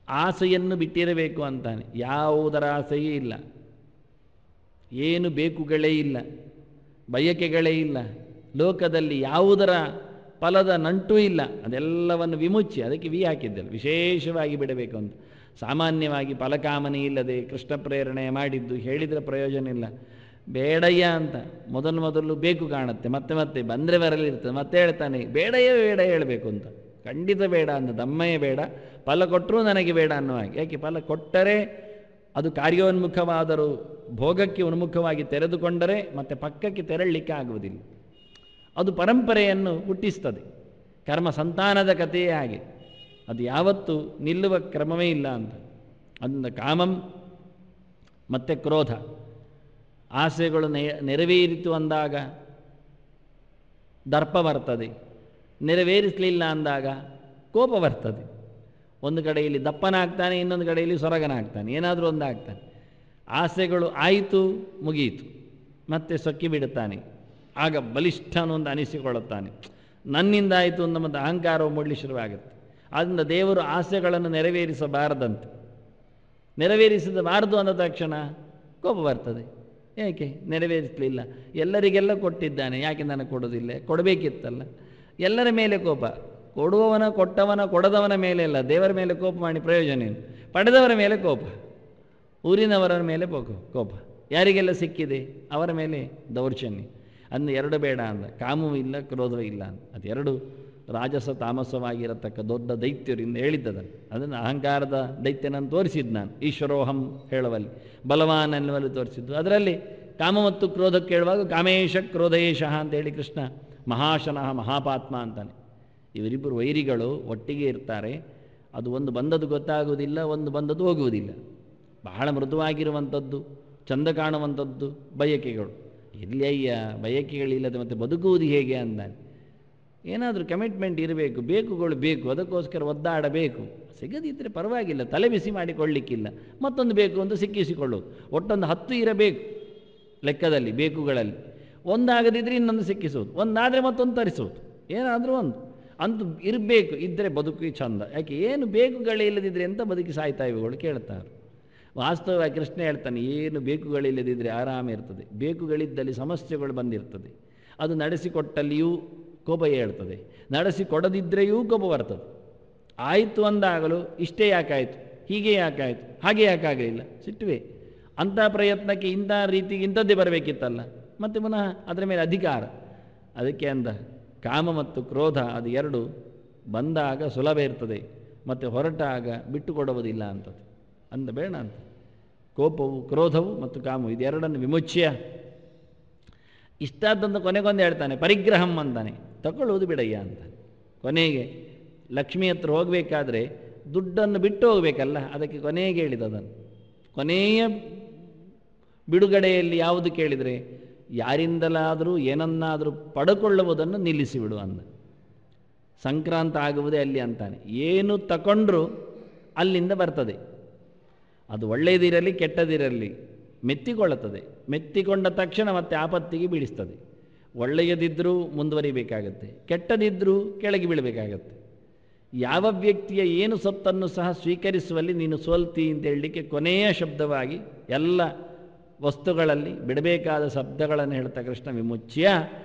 ಆಸೆಯನ್ನು ಬಿಟ್ಟಿರಬೇಕು ಅಂತಾನೆ. ಯಾವುದರ ಆಸೆಯೇ ಇಲ್ಲ, ಏನು ಬೇಕುಗಳೇ ಇಲ್ಲ, ಬಯಕೆಗಳೇ ಇಲ್ಲ, ಲೋಕದಲ್ಲಿ ಯಾವುದರ ಫಲದ ನಂಟೂ ಇಲ್ಲ. ಅದೆಲ್ಲವನ್ನು ವಿಮುಚ್ಚಿ, ಅದಕ್ಕೆ ಹಾಕಿದ್ದಲ್ಲ, ವಿಶೇಷವಾಗಿ ಬಿಡಬೇಕು ಅಂತ. ಸಾಮಾನ್ಯವಾಗಿ ಫಲಕಾಮನೆ ಇಲ್ಲದೆ ಕೃಷ್ಣ ಪ್ರೇರಣೆ ಮಾಡಿದ್ದು ಹೇಳಿದರೆ ಪ್ರಯೋಜನ ಇಲ್ಲ. ಬೇಡಯ್ಯ ಅಂತ ಮೊದಲು ಬೇಕು ಕಾಣುತ್ತೆ, ಮತ್ತೆ ಬಂದರೆ ಬರಲಿರ್ತದೆ, ಮತ್ತೆ ಹೇಳ್ತಾನೆ ಬೇಡ ಹೇಳಬೇಕು ಅಂತ. ಖಂಡಿತ ಬೇಡ ಅಂತ, ದಮ್ಮಯೇ ಬೇಡ, ಫಲ ಕೊಟ್ಟರೂ ನನಗೆ ಬೇಡ ಅನ್ನೋ ಹಾಗೆ. ಯಾಕೆ? ಫಲ ಕೊಟ್ಟರೆ ಅದು ಕಾರ್ಯೋನ್ಮುಖವಾದರೂ ಭೋಗಕ್ಕೆ ಉನ್ಮುಖವಾಗಿ ತೆರೆದುಕೊಂಡರೆ ಮತ್ತೆ ಪಕ್ಕಕ್ಕೆ ತೆರಳಲಿಕ್ಕೆ ಆಗುವುದಿಲ್ಲ. ಅದು ಪರಂಪರೆಯನ್ನು ಹುಟ್ಟಿಸ್ತದೆ. ಕರ್ಮ ಸಂತಾನದ ಕಥೆಯೇ ಹಾಗೆ, ಅದು ಯಾವತ್ತೂ ನಿಲ್ಲುವ ಕ್ರಮವೇ ಇಲ್ಲ ಅಂತ. ಅದರಿಂದ ಕಾಮಂ ಮತ್ತು ಕ್ರೋಧ, ಆಸೆಗಳು ನೆರವೇರಿತು ಅಂದಾಗ ದರ್ಪ ಬರ್ತದೆ, ನೆರವೇರಿಸಲಿಲ್ಲ ಅಂದಾಗ ಕೋಪ ಬರ್ತದೆ. ಒಂದು ಕಡೆಯಲ್ಲಿ ದಪ್ಪನಾಗ್ತಾನೆ, ಇನ್ನೊಂದು ಕಡೆಯಲ್ಲಿ ಸೊರಗನಾಗ್ತಾನೆ, ಏನಾದರೂ ಒಂದು ಆಗ್ತಾನೆ. ಆಸೆಗಳು ಆಯಿತು ಮುಗಿಯಿತು, ಮತ್ತೆ ಸೊಕ್ಕಿ ಬಿಡುತ್ತಾನೆ. ಆಗ ಬಲಿಷ್ಠನು ಅಂತ ಅನಿಸಿಕೊಳ್ಳುತ್ತಾನೆ. ನನ್ನಿಂದ ಆಯಿತು ಅಂತ ಮತ್ತು ಅಹಂಕಾರವು ಮೂಡಲಿ ಶುರುವಾಗುತ್ತೆ. ಆದ್ದರಿಂದ ದೇವರು ಆಸೆಗಳನ್ನು ನೆರವೇರಿಸಬಾರದಂತೆ. ನೆರವೇರಿಸಬಾರದು ಅಂದ ತಕ್ಷಣ ಕೋಪ ಬರ್ತದೆ. ಏಕೆ? ನೆರವೇರಿಸಲಿಲ್ಲ, ಎಲ್ಲರಿಗೆಲ್ಲ ಕೊಟ್ಟಿದ್ದಾನೆ, ಯಾಕೆ ನನಗೆ ಕೊಡೋದಿಲ್ಲ? ಕೊಡಬೇಕಿತ್ತಲ್ಲ. ಎಲ್ಲರ ಮೇಲೆ ಕೋಪ, ಕೊಡುವವನ ಕೊಟ್ಟವನ ಕೊಡದವನ ಮೇಲೆ ಅಲ್ಲ, ದೇವರ ಮೇಲೆ ಕೋಪ ಮಾಡಿ ಪ್ರಯೋಜನ ಏನು? ಪಡೆದವರ ಮೇಲೆ ಕೋಪ, ಊರಿನವರ ಮೇಲೆ ಕೋಪ, ಯಾರಿಗೆಲ್ಲ ಸಿಕ್ಕಿದೆ ಅವರ ಮೇಲೆ ದೌರ್ಜನ್ಯ. ಅಂದು ಎರಡು ಬೇಡ ಅಂದ, ಕಾಮವೂ ಇಲ್ಲ ಕ್ರೋಧವೂ ಇಲ್ಲ ಅಂತ. ಅದೆರಡು ರಾಜಸ ತಾಮಸವಾಗಿರತಕ್ಕ ದೊಡ್ಡ ದೈತ್ಯರಿಂದ ಹೇಳಿದ್ದದನ್ನು. ಅದನ್ನು ಅಹಂಕಾರದ ದೈತ್ಯನನ್ನು ತೋರಿಸಿದ್ದು ನಾನು ಈಶ್ವರೋಹಂ ಹೇಳುವಲ್ಲಿ, ಬಲವಾನ್ ಅನ್ನುವಲ್ಲಿ ತೋರಿಸಿದ್ದು. ಅದರಲ್ಲಿ ಕಾಮ ಮತ್ತು ಕ್ರೋಧಕ್ಕೆ ಹೇಳುವಾಗ ಕಾಮೇಶ ಕ್ರೋಧೇಶಃ ಅಂತೇಳಿ ಕೃಷ್ಣ ಮಹಾಶನಃ ಮಹಾಪಾತ್ಮ ಅಂತಾನೆ. ಇವರಿಬ್ಬರು ವೈರಿಗಳು ಒಟ್ಟಿಗೆ ಇರ್ತಾರೆ. ಅದು ಒಂದು ಬಂದದ್ದು ಗೊತ್ತಾಗುವುದಿಲ್ಲ, ಒಂದು ಬಂದದ್ದು ಹೋಗುವುದಿಲ್ಲ. ಬಹಳ ಮೃದುವಾಗಿರುವಂಥದ್ದು, ಚಂದ ಕಾಣುವಂಥದ್ದು ಬಯಕೆಗಳು. ಇರಲಿ ಅಯ್ಯ, ಬಯಕೆಗಳಿಲ್ಲದೆ ಮತ್ತು ಬದುಕುವುದು ಹೇಗೆ ಅಂದಾನೆ. ಏನಾದರೂ ಕಮಿಟ್ಮೆಂಟ್ ಇರಬೇಕು, ಬೇಕುಗಳು ಬೇಕು, ಅದಕ್ಕೋಸ್ಕರ ಒದ್ದಾಡಬೇಕು. ಸಿಗದಿದ್ದರೆ ಪರವಾಗಿಲ್ಲ, ತಲೆ ಬಿಸಿ ಮಾಡಿಕೊಳ್ಳಿಕ್ಕಿಲ್ಲ. ಮತ್ತೊಂದು ಬೇಕು ಅಂತ ಸಿಕ್ಕಿಸಿಕೊಳ್ಳೋದು. ಒಟ್ಟೊಂದು 10 ಇರಬೇಕು ಲೆಕ್ಕದಲ್ಲಿ, ಬೇಕುಗಳಲ್ಲಿ. ಒಂದಾಗದಿದ್ದರೆ ಇನ್ನೊಂದು ಸಿಕ್ಕಿಸೋದು, ಒಂದಾದರೆ ಮತ್ತೊಂದು ತರಿಸೋದು, ಏನಾದರೂ ಒಂದು ಅಂತೂ ಇರಬೇಕು. ಇದ್ದರೆ ಬದುಕು ಚಂದ. ಯಾಕೆ ಏನು ಬೇಕುಗಳಿಲ್ಲದಿದ್ದರೆ ಎಂತ ಬದುಕಿ ಸಾಯ್ತಾ ಇವುಗಳು ಕೇಳ್ತಾರೆ. ವಾಸ್ತವವಾಗಿ ಕೃಷ್ಣ ಹೇಳ್ತಾನೆ, ಏನು ಬೇಕುಗಳಿಲ್ಲದಿದ್ದರೆ ಆರಾಮ ಇರ್ತದೆ. ಬೇಕುಗಳಿದ್ದಲ್ಲಿ ಸಮಸ್ಯೆಗಳು ಬಂದಿರ್ತದೆ. ಅದು ನಡೆಸಿಕೊಟ್ಟಲ್ಲಿಯೂ ಕೋಪ ಹೇಳ್ತದೆ, ನಡೆಸಿಕೊಡದಿದ್ದರೆಯೂ ಕೋಪ ಬರ್ತದೆ. ಆಯಿತು ಅಂದಾಗಲೂ ಇಷ್ಟೇ ಯಾಕಾಯಿತು, ಹೀಗೆ ಯಾಕಾಯಿತು, ಹಾಗೆ ಯಾಕಾಗಲಿಲ್ಲ, ಸಿಟ್ಟುವೆ. ಅಂಥ ಪ್ರಯತ್ನಕ್ಕೆ ಇಂಥ ರೀತಿಗೆ ಇಂಥದ್ದೇ ಬರಬೇಕಿತ್ತಲ್ಲ, ಮತ್ತು ಪುನಃ ಅದರ ಮೇಲೆ ಅಧಿಕಾರ. ಅದಕ್ಕೆ ಅಂದ ಕಾಮ ಮತ್ತು ಕ್ರೋಧ ಅದು ಎರಡು ಬಂದಾಗ ಸುಲಭ ಇರ್ತದೆ, ಮತ್ತು ಹೊರಟಾಗ ಬಿಟ್ಟು ಕೊಡುವುದಿಲ್ಲ ಅಂತದ್ದು ಅಂದ ಬೇಡ ಅಂತ. ಕೋಪವು ಕ್ರೋಧವು ಮತ್ತು ಕಾಮವು ಇದೆರಡನ್ನು ವಿಮುಚ್ಯ ಇಷ್ಟಾದಂತ ಕೊನೆಗೊಂದು ಹೇಳ್ತಾನೆ, ಪರಿಗ್ರಹಂ ಅಂತಾನೆ, ತಗೊಳ್ಳುವುದು ಬಿಡಯ್ಯ ಅಂತಾನೆ. ಕೊನೆಗೆ ಲಕ್ಷ್ಮಿ ಹತ್ರ ಹೋಗಬೇಕಾದ್ರೆ ದುಡ್ಡನ್ನು ಬಿಟ್ಟು ಹೋಗಬೇಕಲ್ಲ, ಅದಕ್ಕೆ ಕೊನೆಗೆ ಹೇಳಿದದನ್ನು. ಕೊನೆಯ ಬಿಡುಗಡೆಯಲ್ಲಿ ಯಾವುದು ಕೇಳಿದರೆ, ಯಾರಿಂದಲಾದರೂ ಏನನ್ನಾದರೂ ಪಡ್ಕೊಳ್ಳುವುದನ್ನು ನಿಲ್ಲಿಸಿಬಿಡು ಅಂದ. ಸಂಕ್ರಾಂತ ಆಗುವುದೇ ಅಲ್ಲಿ ಅಂತಾನೆ. ಏನು ತಗೊಂಡ್ರೂ ಅಲ್ಲಿಂದ ಬರ್ತದೆ. ಅದು ಒಳ್ಳೆಯದಿರಲಿ ಕೆಟ್ಟದಿರಲಿ ಮೆತ್ತಿಕೊಳ್ಳುತ್ತದೆ. ಮೆತ್ತಿಕೊಂಡ ತಕ್ಷಣ ಮತ್ತೆ ಆಪತ್ತಿಗೆ ಬೀಳಿಸ್ತದೆ. ಒಳ್ಳೆಯದಿದ್ದರೂ ಮುಂದುವರಿಬೇಕಾಗತ್ತೆ, ಕೆಟ್ಟದಿದ್ದರೂ ಕೆಳಗೆ ಬೀಳಬೇಕಾಗತ್ತೆ. ಯಾವ ವ್ಯಕ್ತಿಯ ಏನು ಸತ್ತನ್ನು ಸಹ ಸ್ವೀಕರಿಸುವಲ್ಲಿ ನೀನು ಸೋಲ್ತಿ ಅಂತ ಹೇಳಲಿಕ್ಕೆ ಕೊನೆಯ ಶಬ್ದವಾಗಿ ಎಲ್ಲ ವಸ್ತುಗಳಲ್ಲಿ ಬಿಡಬೇಕಾದ ಶಬ್ದಗಳನ್ನು ಹೇಳ್ತಾ ಕೃಷ್ಣ ವಿಮುಚ್ಯ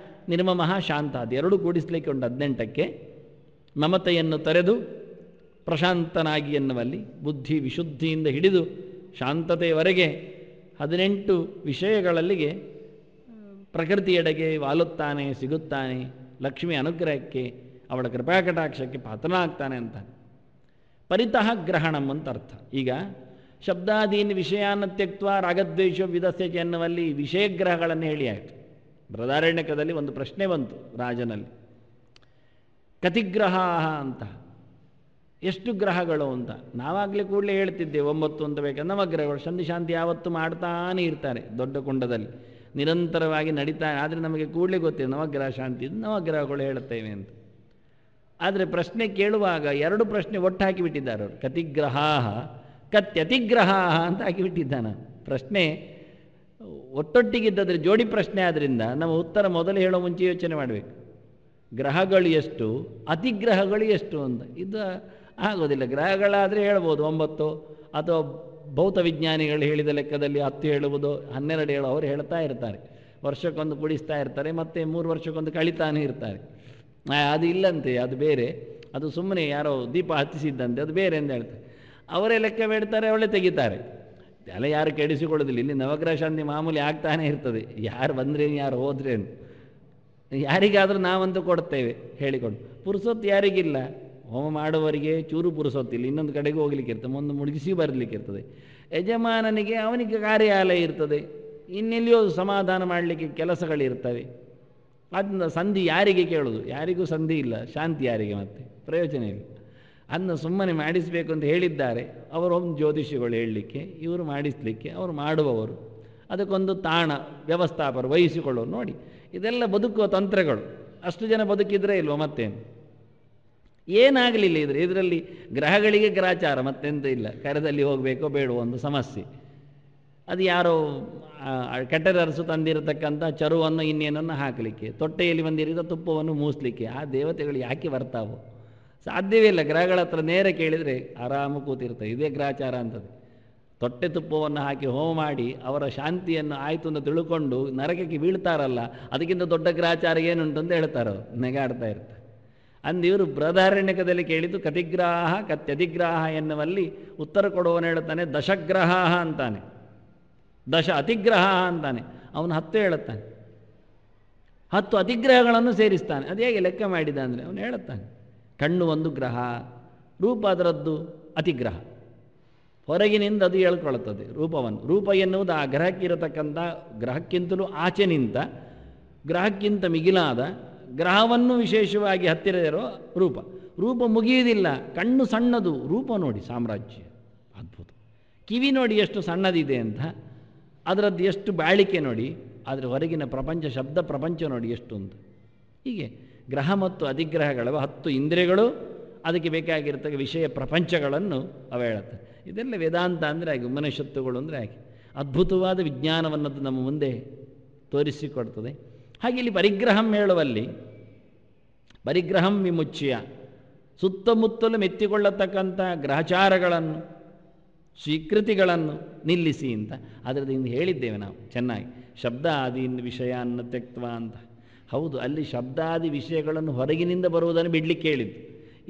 ನಿರ್ಮಮಃ ಶಾಂತ, ಅದೆರಡು ಕೂಡಿಸ್ಲಿಕ್ಕೆ ಉಂಟು 18ಕ್ಕೆ. ಮಮತೆಯನ್ನು ತೊರೆದು ಪ್ರಶಾಂತನಾಗಿ ಎನ್ನುವಲ್ಲಿ ಬುದ್ಧಿ ವಿಶುದ್ಧಿಯಿಂದ ಹಿಡಿದು ಶಾಂತತೆಯವರೆಗೆ 18 ವಿಷಯಗಳಲ್ಲಿಗೆ ಪ್ರಕೃತಿಯೆಡೆಗೆ ವಾಲುತ್ತಾನೆ, ಸಿಗುತ್ತಾನೆ. ಲಕ್ಷ್ಮಿ ಅನುಗ್ರಹಕ್ಕೆ, ಅವಳ ಕೃಪಾಕಟಾಕ್ಷಕ್ಕೆ ಪಾತ್ರನಾಗ್ತಾನೆ ಅಂತ. ಪರಿತಃ ಗ್ರಹಣಂ ಅಂತ ಅರ್ಥ. ಈಗ ಶಬ್ದಾದೀನ್ ವಿಷಯಾನ್ನ ತ್ಯಕ್ತ್ವ ರಾಗದ್ವೇಷ ವಿಧಸ್ಯ ಎನ್ನುವಲ್ಲಿ ವಿಷಯಗ್ರಹಗಳನ್ನು ಹೇಳಿ ಆಯಿತು. ಬೃಹದಾರಣ್ಯಕದಲ್ಲಿ ಒಂದು ಪ್ರಶ್ನೆ ಬಂತು ರಾಜನಲ್ಲಿ, ಕತಿಗ್ರಹ ಅಂತ, ಎಷ್ಟು ಗ್ರಹಗಳು ಅಂತ. ನಾವಾಗಲೇ ಕೂಡಲೇ ಹೇಳ್ತಿದ್ದೆ 9 ಅಂತ ಬೇಕಾದ್ರೆ ನವಗ್ರಹಗಳು ಸಂಧಿಶಾಂತಿ ಯಾವತ್ತೂ ಮಾಡ್ತಾನೆ ಇರ್ತಾರೆ ದೊಡ್ಡ ಕುಂಡದಲ್ಲಿ, ನಿರಂತರವಾಗಿ ನಡೀತಾ. ಆದರೆ ನಮಗೆ ಕೂಡಲೇ ಗೊತ್ತಿದೆ ನವಗ್ರಹ ಶಾಂತಿ, ನವಗ್ರಹಗಳು ಹೇಳುತ್ತೇವೆ ಅಂತ. ಆದರೆ ಪ್ರಶ್ನೆ ಕೇಳುವಾಗ 2 ಪ್ರಶ್ನೆ ಒಟ್ಟು ಹಾಕಿಬಿಟ್ಟಿದ್ದಾರೆ ಅವರು. ಕತಿಗ್ರಹ ಕತ್ಯತಿಗ್ರಹ ಅಂತ ಹಾಕಿಬಿಟ್ಟಿದ್ದಾನೆ. ಪ್ರಶ್ನೆ ಒಟ್ಟೊಟ್ಟಿಗಿದ್ದಾದರೆ ಜೋಡಿ ಪ್ರಶ್ನೆ ಆದ್ದರಿಂದ ನಮ್ಮ ಉತ್ತರ ಮೊದಲು ಹೇಳೋ ಮುಂಚೆ ಯೋಚನೆ ಮಾಡಬೇಕು. ಗ್ರಹಗಳು ಎಷ್ಟು, ಅತಿಗ್ರಹಗಳು ಎಷ್ಟು ಅಂತ. ಇದು ಆಗೋದಿಲ್ಲ. ಗ್ರಹಗಳಾದರೆ ಹೇಳ್ಬೋದು 9, ಅಥವಾ ಭೌತ ವಿಜ್ಞಾನಿಗಳು ಹೇಳಿದ ಲೆಕ್ಕದಲ್ಲಿ 10 ಹೇಳುವುದು, 12 ಹೇಳೋ ಅವರು ಹೇಳ್ತಾ ಇರ್ತಾರೆ. ವರ್ಷಕ್ಕೊಂದು ಕುಡಿಸ್ತಾ ಇರ್ತಾರೆ, ಮತ್ತು 3 ವರ್ಷಕ್ಕೊಂದು ಕಳಿತಾನೇ ಇರ್ತಾರೆ. ಅದು ಇಲ್ಲಂತೆ, ಅದು ಬೇರೆ, ಅದು ಸುಮ್ಮನೆ ಯಾರೋ ದೀಪ ಹತ್ತಿಸಿದ್ದಂತೆ, ಅದು ಬೇರೆ ಅಂತ ಹೇಳ್ತಾರೆ. ಅವರೇ ಲೆಕ್ಕ ಬೇಡ್ತಾರೆ, ಅವಳೇ ತೆಗಿತಾರೆ. ಎಲ್ಲ ಯಾರು ಕೆಡಿಸಿಕೊಳ್ಳೋದಿಲ್ಲ. ಇಲ್ಲಿ ನವಗ್ರಹ ಶಾಂತಿ ಮಾಮೂಲಿ ಆಗ್ತಾನೆ ಇರ್ತದೆ. ಯಾರು ಬಂದ್ರೇನು ಯಾರು ಹೋದ್ರೇನು, ಯಾರಿಗಾದರೂ ನಾವಂತೂ ಕೊಡ್ತೇವೆ ಹೇಳಿಕೊಂಡು. ಪುರುಸೊತ್ತು ಯಾರಿಗಿಲ್ಲ, ಹೋಮ ಮಾಡುವವರಿಗೆ ಚೂರು ಪುರುಸೊತ್ತಿಲ್ಲ, ಇನ್ನೊಂದು ಕಡೆಗೆ ಹೋಗ್ಲಿಕ್ಕೆ ಇರ್ತದೆ, ಮುಂದೆ ಮುಳುಗಿಸಿ ಬರಲಿಕ್ಕೆ ಇರ್ತದೆ. ಯಜಮಾನನಿಗೆ ಅವನಿಗೆ ಕಾರ್ಯಾಲಯ ಇರ್ತದೆ, ಇನ್ನೆಲ್ಲಿಯೋ ಸಮಾಧಾನ ಮಾಡಲಿಕ್ಕೆ ಕೆಲಸಗಳಿರ್ತವೆ. ಅದನ್ನ ಸಂಧಿ ಯಾರಿಗೆ ಕೇಳೋದು? ಯಾರಿಗೂ ಸಂಧಿ ಇಲ್ಲ, ಶಾಂತಿ ಯಾರಿಗೆ? ಮತ್ತೆ ಪ್ರಯೋಜನ ಇಲ್ಲ. ಅದನ್ನು ಸುಮ್ಮನೆ ಮಾಡಿಸಬೇಕು ಅಂತ ಹೇಳಿದ್ದಾರೆ ಅವರೊಂದು ಜ್ಯೋತಿಷಿಗಳು ಹೇಳಲಿಕ್ಕೆ, ಇವರು ಮಾಡಿಸಲಿಕ್ಕೆ, ಅವರು ಮಾಡುವವರು, ಅದಕ್ಕೊಂದು ತಾಣ ವ್ಯವಸ್ಥಾಪರು ವಹಿಸಿಕೊಳ್ಳೋರು. ನೋಡಿ, ಇದೆಲ್ಲ ಬದುಕುವ ತಂತ್ರಗಳು. ಅಷ್ಟು ಜನ ಬದುಕಿದ್ರೆ ಇಲ್ವೋ ಮತ್ತೇನು? ಏನಾಗಲಿಲ್ಲ ಇದರಲ್ಲಿ ಗ್ರಹಗಳಿಗೆ ಗ್ರಹಚಾರ ಮತ್ತೆಂತ ಇಲ್ಲ. ಕರದಲ್ಲಿ ಹೋಗಬೇಕೋ ಬೇಡವೋ ಒಂದು ಸಮಸ್ಯೆ. ಅದು ಯಾರೋ ಕೆಟ್ಟರಸು ತಂದಿರತಕ್ಕಂಥ ಚರುವನ್ನು ಇನ್ನೇನನ್ನು ಹಾಕಲಿಕ್ಕೆ, ತೊಟ್ಟೆಯಲ್ಲಿ ಬಂದಿರಿದ ತುಪ್ಪವನ್ನು ಮೂಸಲಿಕ್ಕೆ. ಆ ದೇವತೆಗಳು ಯಾಕೆ ಬರ್ತಾವೋ? ಸಾಧ್ಯವೇ ಇಲ್ಲ. ಗ್ರಹಗಳ ಹತ್ರ ನೇರ ಕೇಳಿದರೆ ಆರಾಮ ಕೂತಿರ್ತವೆ. ಇದೇ ಗ್ರಹಚಾರ ಅಂತದೆ. ತೊಟ್ಟೆ ತುಪ್ಪವನ್ನು ಹಾಕಿ ಹೋಮ ಮಾಡಿ ಅವರ ಶಾಂತಿಯನ್ನು ಆಯಿತು ಅಂತ ತಿಳ್ಕೊಂಡು ನರಕಕ್ಕೆ ಬೀಳ್ತಾರಲ್ಲ, ಅದಕ್ಕಿಂತ ದೊಡ್ಡ ಗ್ರಹಚಾರ ಏನುಂಟು ಅಂತ ಹೇಳ್ತಾರೆ ಅವರು, ನೆಗಾಡ್ತಾ ಇರ್ತಾರೆ. ಅಂದು ಇವರು ಬೃಹದಾರಣ್ಯಕದಲ್ಲಿ ಕೇಳಿದ್ದು ಕತಿಗ್ರಹ ಕತ್ಯತಿಗ್ರಹ ಎನ್ನುವಲ್ಲಿ ಉತ್ತರ ಕೊಡುವವನು ಹೇಳ್ತಾನೆ ದಶಗ್ರಹ ಅಂತಾನೆ, ದಶ ಅತಿಗ್ರಹ ಅಂತಾನೆ. ಅವನು 10 ಹೇಳುತ್ತಾನೆ. 10 ಅತಿಗ್ರಹಗಳನ್ನು ಸೇರಿಸ್ತಾನೆ. ಅದು ಹೇಗೆ ಲೆಕ್ಕ ಮಾಡಿದ ಅಂದರೆ ಅವನು ಹೇಳುತ್ತಾನೆ, ಕಣ್ಣು ಒಂದು ಗ್ರಹ, ರೂಪ ಅದರದ್ದು ಅತಿಗ್ರಹ, ಹೊರಗಿನಿಂದ ಅದು ಹೇಳ್ಕೊಳ್ಳುತ್ತದೆ ರೂಪವನ್ನು. ರೂಪ ಎನ್ನುವುದು ಆ ಗ್ರಹಕ್ಕಿರತಕ್ಕಂಥ ಗ್ರಹಕ್ಕಿಂತಲೂ ಆಚೆ ನಿಂತ, ಗ್ರಹಕ್ಕಿಂತ ಮಿಗಿಲಾದ, ಗ್ರಹವನ್ನು ವಿಶೇಷವಾಗಿ ಹತ್ತಿರ ಇರೋ ರೂಪ. ರೂಪ ಮುಗಿಯುವುದಿಲ್ಲ, ಕಣ್ಣು ಸಣ್ಣದು, ರೂಪ ನೋಡಿ ಸಾಮ್ರಾಜ್ಯ ಅದ್ಭುತ. ಕಿವಿ ನೋಡಿ ಎಷ್ಟು ಸಣ್ಣದಿದೆ ಅಂತ, ಅದರದ್ದು ಎಷ್ಟು ಬಾಳಿಕೆ ನೋಡಿ, ಆದರೆ ಹೊರಗಿನ ಪ್ರಪಂಚ, ಶಬ್ದ ಪ್ರಪಂಚ ನೋಡಿ ಎಷ್ಟು ಅಂತ. ಹೀಗೆ ಗ್ರಹ ಮತ್ತು ಅಧಿಗ್ರಹಗಳ 10 ಇಂದ್ರಿಯಗಳು, ಅದಕ್ಕೆ ಬೇಕಾಗಿರ್ತಕ್ಕ ವಿಷಯ ಪ್ರಪಂಚಗಳನ್ನು ಅವ ಹೇಳುತ್ತೆ. ಇದೆಲ್ಲ ವೇದಾಂತ ಅಂದರೆ ಹಾಗೆ, ಉಪನಿಷತ್ತುಗಳು ಅಂದರೆ ಹಾಗೆ ಅದ್ಭುತವಾದ ವಿಜ್ಞಾನವನ್ನದು ನಮ್ಮ ಮುಂದೆ ತೋರಿಸಿಕೊಡ್ತದೆ. ಹಾಗೆ ಇಲ್ಲಿ ಪರಿಗ್ರಹಂ ಹೇಳುವಲ್ಲಿ, ಪರಿಗ್ರಹಂ ವಿಮುಚ್ಯ, ಸುತ್ತಮುತ್ತಲು ಮೆತ್ತಿಕೊಳ್ಳತಕ್ಕಂಥ ಗ್ರಹಚಾರಗಳನ್ನು, ಸ್ವೀಕೃತಿಗಳನ್ನು ನಿಲ್ಲಿಸಿ ಅಂತ. ಅದರದ್ದು ಹಿಂದೆ ಹೇಳಿದ್ದೇವೆ ನಾವು ಚೆನ್ನಾಗಿ, ಶಬ್ದಾದಿ ವಿಷಯಾನ್ನ ತ್ಯಕ್ತ್ವ ಅಂತ. ಹೌದು, ಅಲ್ಲಿ ಶಬ್ದಾದಿ ವಿಷಯಗಳನ್ನು ಹೊರಗಿನಿಂದ ಬರುವುದನ್ನು ಬಿಡಲಿಕ್ಕೆ ಹೇಳಿದ್ದು.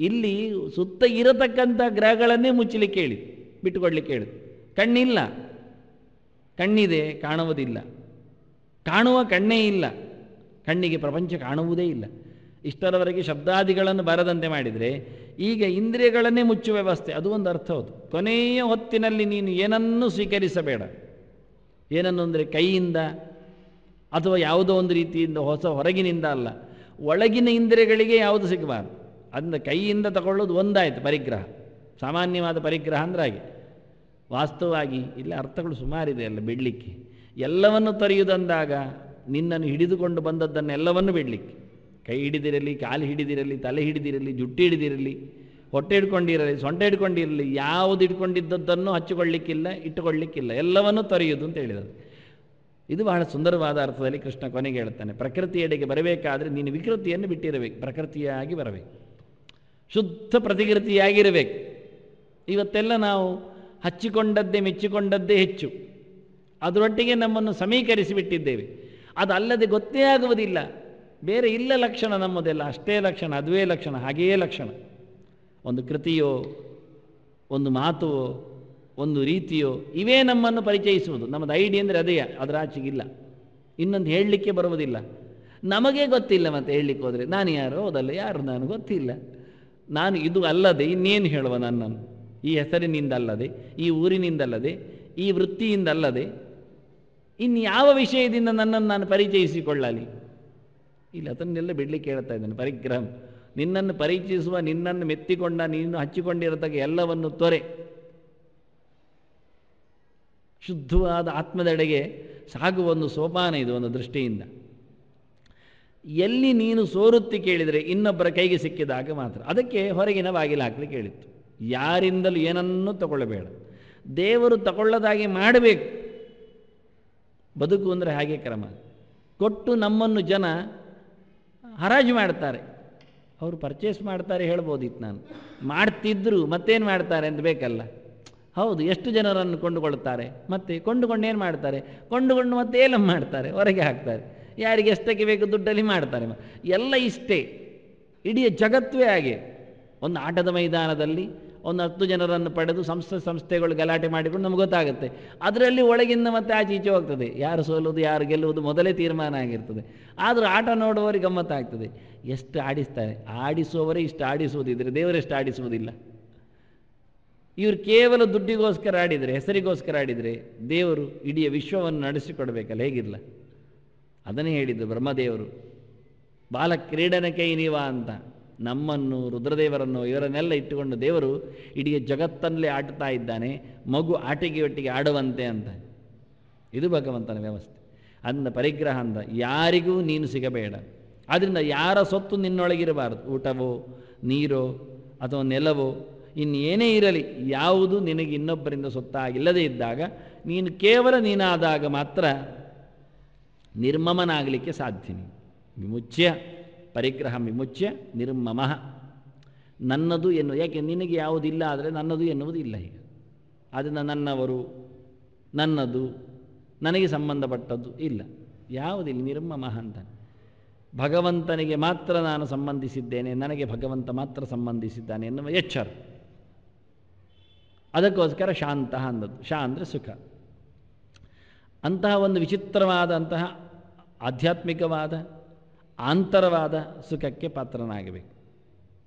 ಇಲ್ಲಿ ಸುತ್ತ ಇರತಕ್ಕಂಥ ಗ್ರಹಗಳನ್ನೇ ಮುಚ್ಚಲಿಕ್ಕೆ ಹೇಳಿದ್ದು, ಬಿಟ್ಟುಕೊಡ್ಲಿಕ್ಕೆ ಹೇಳಿದ್ದು. ಕಣ್ಣಿಲ್ಲ, ಕಣ್ಣಿದೆ ಕಾಣುವುದಿಲ್ಲ, ಕಾಣುವ ಕಣ್ಣೇ ಇಲ್ಲ, ಕಣ್ಣಿಗೆ ಪ್ರಪಂಚ ಕಾಣುವುದೇ ಇಲ್ಲ. ಇಷ್ಟರವರೆಗೆ ಶಬ್ದಾದಿಗಳನ್ನು ಬರದಂತೆ ಮಾಡಿದರೆ ಈಗ ಇಂದ್ರಿಯಗಳನ್ನೇ ಮುಚ್ಚುವ ವ್ಯವಸ್ಥೆ. ಅದು ಒಂದು ಅರ್ಥ. ಹೌದು, ಕೊನೆಯ ಹೊತ್ತಿನಲ್ಲಿ ನೀನು ಏನನ್ನೂ ಸ್ವೀಕರಿಸಬೇಡ. ಏನನ್ನು ಅಂದರೆ ಕೈಯಿಂದ ಅಥವಾ ಯಾವುದೋ ಒಂದು ರೀತಿಯಿಂದ ಹೊರಗಿನಿಂದ ಅಲ್ಲ, ಒಳಗಿನ ಇಂದ್ರಿಯಗಳಿಗೆ ಯಾವುದು ಸಿಗಬಾರ್ದು. ಅದನ್ನು ಕೈಯಿಂದ ತಗೊಳ್ಳೋದು ಒಂದಾಯಿತು ಪರಿಗ್ರಹ, ಸಾಮಾನ್ಯವಾದ ಪರಿಗ್ರಹ ಅಂದರೆ ಹಾಗೆ. ವಾಸ್ತವವಾಗಿ ಇಲ್ಲಿ ಅರ್ಥಗಳು ಸುಮಾರಿದೆ ಅಲ್ಲ ಬಿಡಲಿಕ್ಕೆ. ಎಲ್ಲವನ್ನು ತೊರೆಯುವುದಂದಾಗ ನಿನ್ನನ್ನು ಹಿಡಿದುಕೊಂಡು ಬಂದದ್ದನ್ನೆಲ್ಲವನ್ನು ಬಿಡಲಿಕ್ಕೆ, ಕೈ ಹಿಡಿದಿರಲಿ, ಕಾಲು ಹಿಡಿದಿರಲಿ, ತಲೆ ಹಿಡಿದಿರಲಿ, ಜುಟ್ಟು ಹಿಡಿದಿರಲಿ, ಹೊಟ್ಟೆ ಹಿಡ್ಕೊಂಡಿರಲಿ, ಸೊಂಟ ಹಿಡ್ಕೊಂಡಿರಲಿ, ಯಾವುದು ಇಟ್ಕೊಂಡಿದ್ದದ್ದನ್ನು ಹಚ್ಚಿಕೊಳ್ಳಿಕ್ಕಿಲ್ಲ, ಇಟ್ಟುಕೊಳ್ಳಿಕ್ಕಿಲ್ಲ, ಎಲ್ಲವನ್ನು ತೊರೆಯುವುದು ಅಂತ ಹೇಳಿದರು. ಇದು ಬಹಳ ಸುಂದರವಾದ ಅರ್ಥದಲ್ಲಿ ಕೃಷ್ಣ ಕೊನೆಗೆ ಹೇಳ್ತಾನೆ, ಪ್ರಕೃತಿಯೆಡೆಗೆ ಬರಬೇಕಾದ್ರೆ ನೀನು ವಿಕೃತಿಯನ್ನು ಬಿಟ್ಟಿರಬೇಕು, ಪ್ರಕೃತಿಯಾಗಿ ಬರಬೇಕು, ಶುದ್ಧ ಪ್ರತಿಕೃತಿಯಾಗಿರಬೇಕು. ಇವತ್ತೆಲ್ಲ ನಾವು ಹಚ್ಚಿಕೊಂಡದ್ದೇ ಮೆಚ್ಚಿಕೊಂಡದ್ದೇ ಹೆಚ್ಚು, ಅದರೊಟ್ಟಿಗೆ ನಮ್ಮನ್ನು ಸಮೀಕರಿಸಿಬಿಟ್ಟಿದ್ದೇವೆ. ಅದಲ್ಲದೆ ಗೊತ್ತೇ ಆಗುವುದಿಲ್ಲ, ಬೇರೆ ಇಲ್ಲ ಲಕ್ಷಣ ನಮ್ಮದೆಲ್ಲ, ಅಷ್ಟೇ ಲಕ್ಷಣ, ಅದುವೇ ಲಕ್ಷಣ, ಹಾಗೆಯೇ ಲಕ್ಷಣ. ಒಂದು ಕೃತಿಯೋ, ಒಂದು ಮಾತೋ, ಒಂದು ರೀತಿಯೋ ಇವೇ ನಮ್ಮನ್ನು ಪರಿಚಯಿಸುವುದು. ನಮ್ಮದು ಐಡಿ ಅಂದರೆ ಅದೇ, ಅದರ ಆಚೆಗಿಲ್ಲ, ಇನ್ನೊಂದು ಹೇಳಲಿಕ್ಕೆ ಬರುವುದಿಲ್ಲ. ನಮಗೇ ಗೊತ್ತಿಲ್ಲ, ಮತ್ತು ಹೇಳಲಿಕ್ಕೆ ಹೋದರೆ ನಾನು ಯಾರೋ ಹೌದಲ್ಲ, ಯಾರು ನಾನು ಗೊತ್ತಿಲ್ಲ, ನಾನು ಇದು ಅಲ್ಲದೆ ಇನ್ನೇನು ಹೇಳುವ ನನ್ನನ್ನು, ಈ ಹೆಸರಿನಿಂದಲ್ಲದೆ, ಈ ಊರಿನಿಂದಲ್ಲದೆ, ಈ ವೃತ್ತಿಯಿಂದಲ್ಲದೆ ಇನ್ನು ಯಾವ ವಿಷಯದಿಂದ ನನ್ನನ್ನು ನಾನು ಪರಿಚಯಿಸಿಕೊಳ್ಳಲಿ? ಇಲ್ಲ, ಅದನ್ನೆಲ್ಲ ಬಿಡಲಿಕ್ಕೆ ಹೇಳ್ತಾ ಇದ್ದಾನೆ ಪರಿಗ್ರಹ. ನಿನ್ನನ್ನು ಪರಿಚಯಿಸುವ, ನಿನ್ನನ್ನು ಮೆತ್ತಿಕೊಂಡ, ನೀನು ಹಚ್ಚಿಕೊಂಡಿರತಕ್ಕ ಎಲ್ಲವನ್ನು ತೊರೆ, ಶುದ್ಧವಾದ ಆತ್ಮದೆಡೆಗೆ ಸಾಗುವ ಒಂದು ಸೋಪಾನ ಇದು ಒಂದು ದೃಷ್ಟಿಯಿಂದ. ಎಲ್ಲಿ ನೀನು ಸೋರುತ್ತಿ ಕೇಳಿದರೆ ಇನ್ನೊಬ್ಬರ ಕೈಗೆ ಸಿಕ್ಕಿದಾಗ ಮಾತ್ರ. ಅದಕ್ಕೆ ಹೊರಗಿನ ಬಾಗಿಲು ಹಾಕಲಿಕ್ಕೆ ಹೇಳಿತ್ತು. ಯಾರಿಂದಲೂ ಏನನ್ನೂ ತಗೊಳ್ಳಬೇಡ, ದೇವರು ತಗೊಳ್ಳದಾಗೆ ಮಾಡಬೇಕು. ಬದುಕು ಅಂದರೆ ಹಾಗೆ ಕ್ರಮ. ಕೊಟ್ಟು ನಮ್ಮನ್ನು ಜನ ಹರಾಜು ಮಾಡ್ತಾರೆ, ಅವರು ಪರ್ಚೇಸ್ ಮಾಡ್ತಾರೆ ಹೇಳ್ಬೋದಿತ್ತು, ನಾನು ಮಾಡ್ತಿದ್ರು ಮತ್ತೇನು ಮಾಡ್ತಾರೆ ಅಂತ ಬೇಕಲ್ಲ. ಹೌದು, ಎಷ್ಟು ಜನರನ್ನು ಕೊಂಡುಕೊಳ್ಳುತ್ತಾರೆ, ಮತ್ತೆ ಕೊಂಡುಕೊಂಡು ಏನು ಮಾಡ್ತಾರೆ, ಕೊಂಡುಕೊಂಡು ಮತ್ತೆ ಏಲಂ ಮಾಡ್ತಾರೆ, ಹೊರಗೆ ಹಾಕ್ತಾರೆ, ಯಾರಿಗೆ ಎಷ್ಟಕ್ಕೆ ಬೇಕು ದುಡ್ಡಲ್ಲಿ ಮಾಡ್ತಾರೆ. ಎಲ್ಲ ಇಷ್ಟೇ, ಇಡೀ ಜಗತ್ತೇ ಹಾಗೆ. ಒಂದು ಆಟದ ಮೈದಾನದಲ್ಲಿ ಒಂದು 10 ಜನರನ್ನು ಪಡೆದು ಸಂಸ್ಥೆಗಳು ಗಲಾಟೆ ಮಾಡಿಕೊಂಡು ನಮ್ಗೆ ಗೊತ್ತಾಗುತ್ತೆ. ಅದರಲ್ಲಿ ಒಳಗಿಂದ ಮತ್ತೆ ಆಚೆ ಈಚೆ ಹೋಗ್ತದೆ, ಯಾರು ಸೋಲುವುದು ಯಾರು ಗೆಲ್ಲುವುದು ಮೊದಲೇ ತೀರ್ಮಾನ ಆಗಿರ್ತದೆ. ಆದರೂ ಆಟ ನೋಡುವವರಿಗೆ ಗಮ್ಮತ್ತಾಗ್ತದೆ. ಎಷ್ಟು ಆಡಿಸ್ತಾರೆ, ಆಡಿಸುವವರೇ ಇಷ್ಟು ಆಡಿಸುವುದಿದ್ರೆ ದೇವರೆಷ್ಟು ಆಡಿಸುವುದಿಲ್ಲ. ಇವರು ಕೇವಲ ದುಡ್ಡಿಗೋಸ್ಕರ ಆಡಿದರೆ, ಹೆಸರಿಗೋಸ್ಕರ ಆಡಿದರೆ, ದೇವರು ಇಡೀ ವಿಶ್ವವನ್ನು ನಡೆಸಿಕೊಡ್ಬೇಕಲ್ಲ, ಹೇಗಿಲ್ಲ. ಅದನ್ನೇ ಹೇಳಿದ್ದು ಬ್ರಹ್ಮದೇವರು, ಬಾಲಕ್ರೀಡನಕೈ ನೀವ ಅಂತ. ನಮ್ಮನ್ನು, ರುದ್ರದೇವರನ್ನು, ಇವರನ್ನೆಲ್ಲ ಇಟ್ಟುಕೊಂಡು ದೇವರು ಇಡೀ ಜಗತ್ತಲ್ಲೇ ಆಡ್ತಾ ಇದ್ದಾನೆ, ಮಗು ಆಟಿಕೆಯೊಟ್ಟಿಗೆ ಆಡುವಂತೆ ಅಂತ. ಇದು ಭಗವಂತನ ವ್ಯವಸ್ಥೆ. ಅಂದ ಪರಿಗ್ರಹ ಅಂದ ಯಾರಿಗೂ ನೀನು ಸಿಗಬೇಡ. ಆದ್ದರಿಂದ ಯಾರ ಸೊತ್ತು ನಿನ್ನೊಳಗಿರಬಾರದು. ಊಟವೋ, ನೀರೋ, ಅಥವಾ ನೆಲವೋ, ಇನ್ನೇನೇ ಇರಲಿ, ಯಾವುದು ನಿನಗೆ ಇನ್ನೊಬ್ಬರಿಂದ ಸೊತ್ತಾಗಿಲ್ಲದೇ ಇದ್ದಾಗ, ನೀನು ಕೇವಲ ನೀನಾದಾಗ ಮಾತ್ರ ನಿರ್ಮಮನಾಗಲಿಕ್ಕೆ ಸಾಧ್ಯ. ವಿಮುಚ್ಯ ಪರಿಗ್ರಹ ವಿಮುಚ್ಯ ನಿರ್ಮಮಃ. ನನ್ನದು ಎನ್ನುವ, ಯಾಕೆ ನಿನಗೆ ಯಾವುದಿಲ್ಲ ಆದರೆ ನನ್ನದು ಎನ್ನುವುದು ಇಲ್ಲ. ಈಗ ಆದ್ದರಿಂದ ನನ್ನವರು, ನನ್ನದು, ನನಗೆ ಸಂಬಂಧಪಟ್ಟದ್ದು ಇಲ್ಲ, ಯಾವುದಿಲ್ಲ, ನಿರ್ಮಮಃ ಅಂತ. ಭಗವಂತನಿಗೆ ಮಾತ್ರ ನಾನು ಸಂಬಂಧಿಸಿದ್ದೇನೆ, ನನಗೆ ಭಗವಂತ ಮಾತ್ರ ಸಂಬಂಧಿಸಿದ್ದಾನೆ ಎನ್ನುವ ಎಚ್ಚರ. ಅದಕ್ಕೋಸ್ಕರ ಶಾಂತ ಅಂದದ್ದು. ಶಾ ಅಂದರೆ ಸುಖ. ಅಂತಹ ಒಂದು ವಿಚಿತ್ರವಾದಂತಹ ಆಧ್ಯಾತ್ಮಿಕವಾದ ಆಂತರವಾದ ಸುಖಕ್ಕೆ ಪಾತ್ರನಾಗಬೇಕು.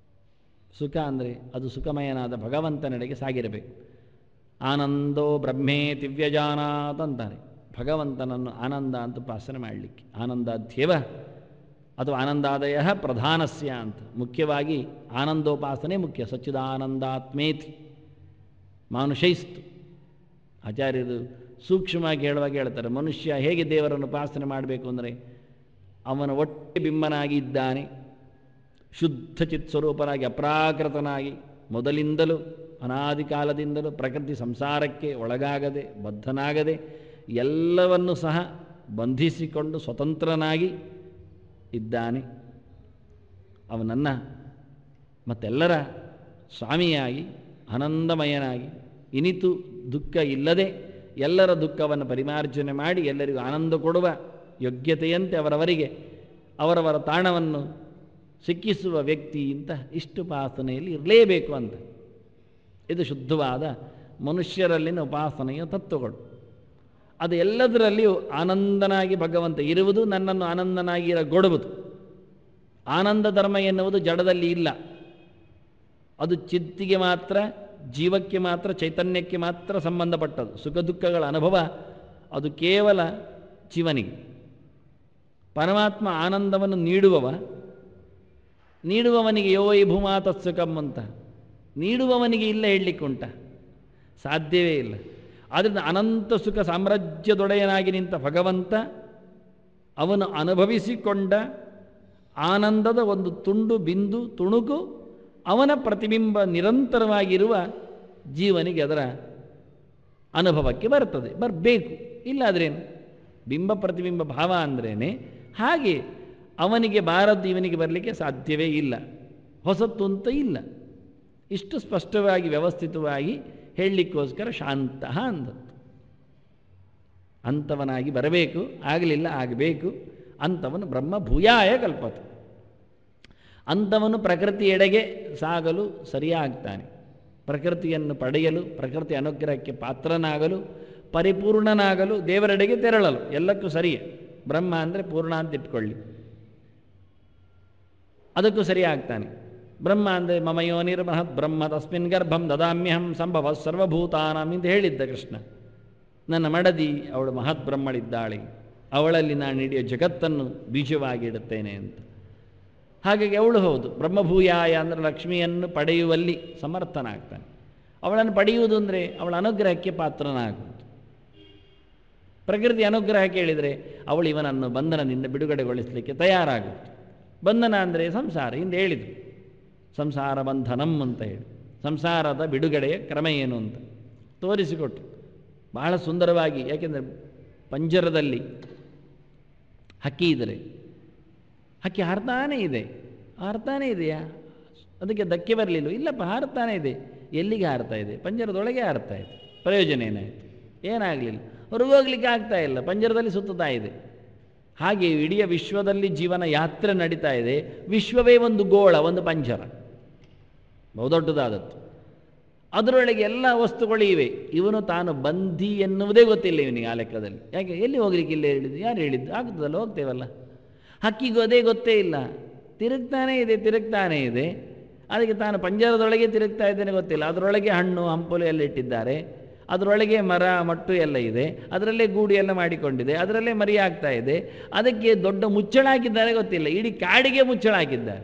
ಸುಖ ಅಂದರೆ ಅದು ಸುಖಮಯನಾದ ಭಗವಂತನೆಡೆಗೆ ಸಾಗಿರಬೇಕು. ಆನಂದೋ ಬ್ರಹ್ಮೇ ದಿವ್ಯಜಾನಾತ್ ಅಂತಾರೆ. ಭಗವಂತನನ್ನು ಆನಂದ ಅಂತ ಉಪಾಸನೆ ಮಾಡಲಿಕ್ಕೆ, ಆನಂದಾಧ್ಯವ ಅಥವಾ ಆನಂದಾದಯ ಪ್ರಧಾನಸ್ಯ ಅಂತ. ಮುಖ್ಯವಾಗಿ ಆನಂದೋಪಾಸನೆ ಮುಖ್ಯ. ಸಚ್ಚಿದಾನಂದಾತ್ಮೇತಿ ಮಾನುಷೈಸ್ತು. ಆಚಾರ್ಯರು ಸೂಕ್ಷ್ಮವಾಗಿ ಹೇಳುವಾಗ ಹೇಳ್ತಾರೆ, ಮನುಷ್ಯ ಹೇಗೆ ದೇವರನ್ನು ಉಪಾಸನೆ ಮಾಡಬೇಕು ಅಂದರೆ ಅವನ ಒಟ್ಟೆ ಬಿಂಬನಾಗಿ ಇದ್ದಾನೆ, ಶುದ್ಧ ಚಿತ್ಸ್ವರೂಪನಾಗಿ ಅಪ್ರಾಕೃತನಾಗಿ ಮೊದಲಿಂದಲೂ ಅನಾದಿ ಕಾಲದಿಂದಲೂ ಪ್ರಕೃತಿ ಸಂಸಾರಕ್ಕೆ ಒಳಗಾಗದೆ ಬದ್ಧನಾಗದೆ ಎಲ್ಲವನ್ನೂ ಸಹ ಬಂಧಿಸಿಕೊಂಡು ಸ್ವತಂತ್ರನಾಗಿ ಇದ್ದಾನೆ. ಅವನನ್ನು ಮತ್ತೆಲ್ಲರ ಸ್ವಾಮಿಯಾಗಿ ಆನಂದಮಯನಾಗಿ ಇನಿತು ದುಃಖ ಇಲ್ಲದೆ ಎಲ್ಲರ ದುಃಖವನ್ನು ಪರಿಮಾರ್ಜನೆ ಮಾಡಿ ಎಲ್ಲರಿಗೂ ಆನಂದ ಕೊಡುವ ಯೋಗ್ಯತೆಯಂತೆ ಅವರವರಿಗೆ ಅವರವರ ತಾಣವನ್ನು ಸಿಕ್ಕಿಸುವ ವ್ಯಕ್ತಿ ಅಂತ ಇಷ್ಟುಪಾಸನೆಯಲ್ಲಿ ಇರಲೇಬೇಕು ಅಂತ. ಇದು ಶುದ್ಧವಾದ ಮನುಷ್ಯರಲ್ಲಿನ ಉಪಾಸನೆಯ ತತ್ವಗಳು. ಅದು ಎಲ್ಲದರಲ್ಲಿಯೂ ಆನಂದನಾಗಿ ಭಗವಂತ ಇರುವುದು, ನನ್ನನ್ನು ಆನಂದನಾಗಿ ಇರಗೊಡುವುದು. ಆನಂದ ಧರ್ಮ ಎನ್ನುವುದು ಜಡದಲ್ಲಿ ಇಲ್ಲ. ಅದು ಚಿತ್ತಿಗೆ ಮಾತ್ರ, ಜೀವಕ್ಕೆ ಮಾತ್ರ, ಚೈತನ್ಯಕ್ಕೆ ಮಾತ್ರ ಸಂಬಂಧಪಟ್ಟದ್ದು. ಸುಖ ದುಃಖಗಳ ಅನುಭವ ಅದು ಕೇವಲ ಜೀವನಿಗೆ. ಪರಮಾತ್ಮ ಆನಂದವನ್ನು ನೀಡುವವನಿಗೆ ಯೋ ವೈ ಭೂಮಾ ತತ್ಸುಖಂ ಅಂತ. ನೀಡುವವನಿಗೆ ಇಲ್ಲ ಹೇಳಲಿಕ್ಕುಂಟ, ಸಾಧ್ಯವೇ ಇಲ್ಲ. ಆದ್ದರಿಂದ ಅನಂತ ಸುಖ ಸಾಮ್ರಾಜ್ಯದೊಡೆಯನಾಗಿ ನಿಂತ ಭಗವಂತ ಅವನು ಅನುಭವಿಸಿಕೊಂಡ ಆನಂದದ ಒಂದು ತುಂಡು ಬಿಂದು ತುಣುಕು ಅವನ ಪ್ರತಿಬಿಂಬ ನಿರಂತರವಾಗಿರುವ ಜೀವನಿಗೆ ಅದರ ಅನುಭವಕ್ಕೆ ಬರ್ತದೆ, ಬರಬೇಕು. ಇಲ್ಲಾದ್ರೇನು? ಬಿಂಬ ಪ್ರತಿಬಿಂಬ ಭಾವ ಅಂದ್ರೇ ಹಾಗೆ. ಅವನಿಗೆ ಬಾರದ್ದು ಇವನಿಗೆ ಬರಲಿಕ್ಕೆ ಸಾಧ್ಯವೇ ಇಲ್ಲ. ಹೊಸತ್ತು ಅಂತ ಇಲ್ಲ. ಇಷ್ಟು ಸ್ಪಷ್ಟವಾಗಿ ವ್ಯವಸ್ಥಿತವಾಗಿ ಹೇಳಲಿಕ್ಕೋಸ್ಕರ ಶಾಂತ ಅಂದದ್ದು. ಅಂಥವನಾಗಿ ಬರಬೇಕು, ಆಗಲಿಲ್ಲ ಆಗಬೇಕು. ಅಂಥವನು ಬ್ರಹ್ಮ ಭೂಯಾಯ ಕಲ್ಪತು. ಅಂಥವನು ಪ್ರಕೃತಿಯೆಡೆಗೆ ಸಾಗಲು ಸರಿಯಾಗ್ತಾನೆ. ಪ್ರಕೃತಿಯನ್ನು ಪಡೆಯಲು, ಪ್ರಕೃತಿ ಅನುಗ್ರಹಕ್ಕೆ ಪಾತ್ರನಾಗಲು, ಪರಿಪೂರ್ಣನಾಗಲು, ದೇವರೆಡೆಗೆ ತೆರಳಲು ಎಲ್ಲಕ್ಕೂ ಸರಿಯೇ. ಬ್ರಹ್ಮ ಅಂದರೆ ಪೂರ್ಣ ಅಂತ ಇಟ್ಕೊಳ್ಳಿ, ಅದಕ್ಕೂ ಸರಿಯಾಗ್ತಾನೆ. ಬ್ರಹ್ಮ ಅಂದರೆ ಮಮ ಯೋನಿರ್ಮಹತ್ ಬ್ರಹ್ಮ ತಸ್ಮಿನ್ ಗರ್ಭಂ ದದಾಮ್ಯಹಂ ಸಂಭವ ಸರ್ವಭೂತಾನಾಂ ಅಂತ ಹೇಳಿದ್ದ ಕೃಷ್ಣ. ನನ್ನ ಮಡದಿ ಅವಳು ಮಹತ್ ಬ್ರಹ್ಮಳಿದ್ದಾಳೆ, ಅವಳಲ್ಲಿ ನಾನು ಇಡೀ ಜಗತ್ತನ್ನು ಬೀಜವಾಗಿಡುತ್ತೇನೆ ಅಂತ. ಹಾಗಾಗಿ ಅವಳು ಹೌದು ಬ್ರಹ್ಮಭೂಯಾಯ ಅಂದರೆ ಲಕ್ಷ್ಮಿಯನ್ನು ಪಡೆಯುವಲ್ಲಿ ಸಮರ್ಥನಾಗ್ತಾನೆ. ಅವಳನ್ನು ಪಡೆಯುವುದು ಅಂದರೆ ಅವಳ ಅನುಗ್ರಹಕ್ಕೆ ಪಾತ್ರನಾಗುವುದು. ಪ್ರಕೃತಿ ಅನುಗ್ರಹ ಕೇಳಿದರೆ ಅವಳು ಇವನನ್ನು ಬಂಧನದಿಂದ ಬಿಡುಗಡೆಗೊಳಿಸಲಿಕ್ಕೆ ತಯಾರಾಗುವುದು. ಬಂಧನ ಅಂದರೆ ಸಂಸಾರ, ಹಿಂದೆ ಹೇಳಿದರು ಸಂಸಾರ ಬಂಧನಂ ಅಂತ ಹೇಳಿ. ಸಂಸಾರದ ಬಿಡುಗಡೆಯ ಕ್ರಮ ಏನು ಅಂತ ತೋರಿಸಿಕೊಟ್ಟು ಬಹಳ ಸುಂದರವಾಗಿ. ಯಾಕೆಂದರೆ ಪಂಜರದಲ್ಲಿ ಹಕ್ಕಿ ಇದ್ದರೆ ಹಕ್ಕಿ ಹಾರ್ತಾನೇ ಇದೆಯಾ? ಅದಕ್ಕೆ ಧಕ್ಕೆ ಬರಲಿಲ್ಲ? ಇಲ್ಲಪ್ಪ, ಹಾರ್ತಾನೇ ಇದೆ. ಎಲ್ಲಿಗೆ ಹಾರ್ತಾ ಇದೆ? ಪಂಜರದೊಳಗೆ ಹಾರ್ತಾ ಇದೆ. ಪ್ರಯೋಜನ ಏನಾಯಿತು? ಏನಾಗಲಿಲ್ಲ. ಹೊರಗೆ ಹೋಗ್ಲಿಕ್ಕೆ ಆಗ್ತಾ ಇಲ್ಲ, ಪಂಜರದಲ್ಲಿ ಸುತ್ತುತ್ತಾ ಇದೆ. ಹಾಗೆ ಇಡೀ ವಿಶ್ವದಲ್ಲಿ ಜೀವನ ಯಾತ್ರೆ ನಡೀತಾ ಇದೆ. ವಿಶ್ವವೇ ಒಂದು ಗೋಳ, ಒಂದು ಪಂಜರ, ಬಹುದೊಡ್ಡದಾದದ್ದು. ಅದರೊಳಗೆ ಎಲ್ಲ ವಸ್ತುಗಳು ಇವೆ. ಇವನು ತಾನು ಬಂದಿ ಎನ್ನುವುದೇ ಗೊತ್ತಿಲ್ಲ ಇವನಿಗೆ ಆ ಲೆಕ್ಕದಲ್ಲಿ. ಯಾಕೆ? ಎಲ್ಲಿ ಹೋಗ್ಲಿಕ್ಕೆ ಇಲ್ಲ ಹೇಳಿದ್ದು? ಯಾರು ಹೇಳಿದ್ದು? ಆಗ್ತದಲ್ಲ, ಹೋಗ್ತೇವಲ್ಲ. ಹಕ್ಕಿಗೂ ಅದೇ ಗೊತ್ತೇ ಇಲ್ಲ, ತಿರುಗ್ತಾನೇ ಇದೆ. ಅದಕ್ಕೆ ತಾನು ಪಂಜರದೊಳಗೆ ತಿರುಗ್ತಾ ಇದ್ದೇನೆ ಗೊತ್ತಿಲ್ಲ. ಅದರೊಳಗೆ ಹಣ್ಣು ಹಂಪಲು ಎಲ್ಲ ಇಟ್ಟಿದ್ದಾರೆ, ಅದರೊಳಗೆ ಮರ ಮಟ್ಟು ಎಲ್ಲ ಇದೆ, ಅದರಲ್ಲೇ ಗೂಡು ಎಲ್ಲ ಮಾಡಿಕೊಂಡಿದೆ, ಅದರಲ್ಲೇ ಮರಿ ಆಗ್ತಾ ಇದೆ. ಅದಕ್ಕೆ ದೊಡ್ಡ ಮುಚ್ಚಳ ಹಾಕಿದ್ದಾರೆ ಗೊತ್ತಿಲ್ಲ, ಇಡೀ ಕಾಡಿಗೆ ಮುಚ್ಚಳ ಹಾಕಿದ್ದಾರೆ.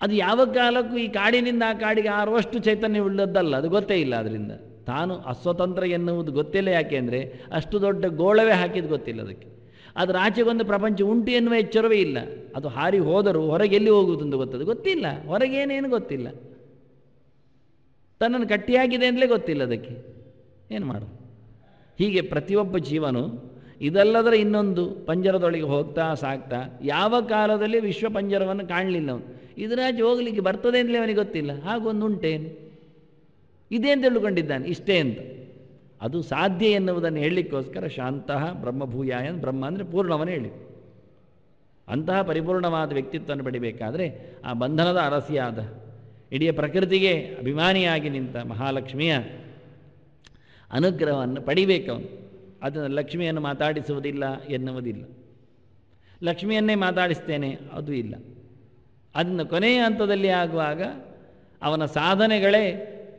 ಅದು ಯಾವ ಕಾಲಕ್ಕೂ ಈ ಕಾಡಿನಿಂದ ಆ ಕಾಡಿಗೆ ಆರುವಷ್ಟು ಚೈತನ್ಯ ಉಳ್ಳದ್ದಲ್ಲ, ಅದು ಗೊತ್ತೇ ಇಲ್ಲ. ಅದರಿಂದ ತಾನು ಅಸ್ವತಂತ್ರ ಎನ್ನುವುದು ಗೊತ್ತಿಲ್ಲ. ಯಾಕೆ ಅಂದರೆ ಅಷ್ಟು ದೊಡ್ಡ ಗೋಳವೇ ಹಾಕಿದ್ದು ಗೊತ್ತಿಲ್ಲ ಅದಕ್ಕೆ. ಅದರ ಆಚೆಗೊಂದು ಪ್ರಪಂಚ ಉಂಟು ಎನ್ನುವ ಎಚ್ಚರವೇ ಇಲ್ಲ. ಅದು ಹಾರಿ ಹೋದರೂ ಹೊರಗೆ ಎಲ್ಲಿ ಹೋಗುವುದಂತ ಗೊತ್ತಿಲ್ಲ. ಹೊರಗೇನೇನು ಗೊತ್ತಿಲ್ಲ. ತನ್ನನ್ನು ಗಟ್ಟಿಯಾಗಿದೆ ಅಂತಲೇ ಗೊತ್ತಿಲ್ಲ ಅದಕ್ಕೆ. ಏನು ಮಾಡು? ಹೀಗೆ ಪ್ರತಿಯೊಬ್ಬ ಜೀವನು ಇದಲ್ಲದರ ಇನ್ನೊಂದು ಪಂಜರದೊಳಗೆ ಹೋಗ್ತಾ ಸಾಕ್ತಾ ಯಾವ ಕಾಲದಲ್ಲಿ ವಿಶ್ವ ಪಂಜರವನ್ನು ಕಾಣಲಿಲ್ಲ. ಅವನು ಇದರಾಚೆ ಹೋಗಲಿಕ್ಕೆ ಬರ್ತದೆ ಅಂತಲೇ ಅವನಿಗೆ ಗೊತ್ತಿಲ್ಲ. ಹಾಗೊಂದು ಉಂಟೇನು ಇದೆ ಅಂತ ತಿಳ್ಕೊಂಡಿದ್ದಾನೆ, ಇಷ್ಟೇ ಅಂತ. ಅದು ಸಾಧ್ಯ ಎನ್ನುವುದನ್ನು ಹೇಳಲಿಕ್ಕೋಸ್ಕರ ಶಾಂತಃ ಬ್ರಹ್ಮಭೂಯಾಯ, ಬ್ರಹ್ಮ ಅಂದರೆ ಪೂರ್ಣವನ್ನು ಹೇಳಿ. ಅಂತಹ ಪರಿಪೂರ್ಣವಾದ ವ್ಯಕ್ತಿತ್ವವನ್ನು ಪಡಿಬೇಕಾದರೆ ಆ ಬಂಧನದ ಅರಸಿಯಾದ ಇಡೀ ಪ್ರಕೃತಿಗೆ ಅಭಿಮಾನಿಯಾಗಿ ನಿಂತ ಮಹಾಲಕ್ಷ್ಮಿಯ ಅನುಗ್ರಹವನ್ನು ಪಡಿಬೇಕವನು. ಅದನ್ನು ಲಕ್ಷ್ಮಿಯನ್ನು ಮಾತಾಡಿಸುವುದಿಲ್ಲ ಎನ್ನುವುದಿಲ್ಲ. ಲಕ್ಷ್ಮಿಯನ್ನೇ ಮಾತಾಡಿಸ್ತೇನೆ, ಅದು ಇಲ್ಲ. ಅದನ್ನು ಕೊನೆಯ ಹಂತದಲ್ಲಿ ಆಗುವಾಗ ಅವನ ಸಾಧನೆಗಳೇ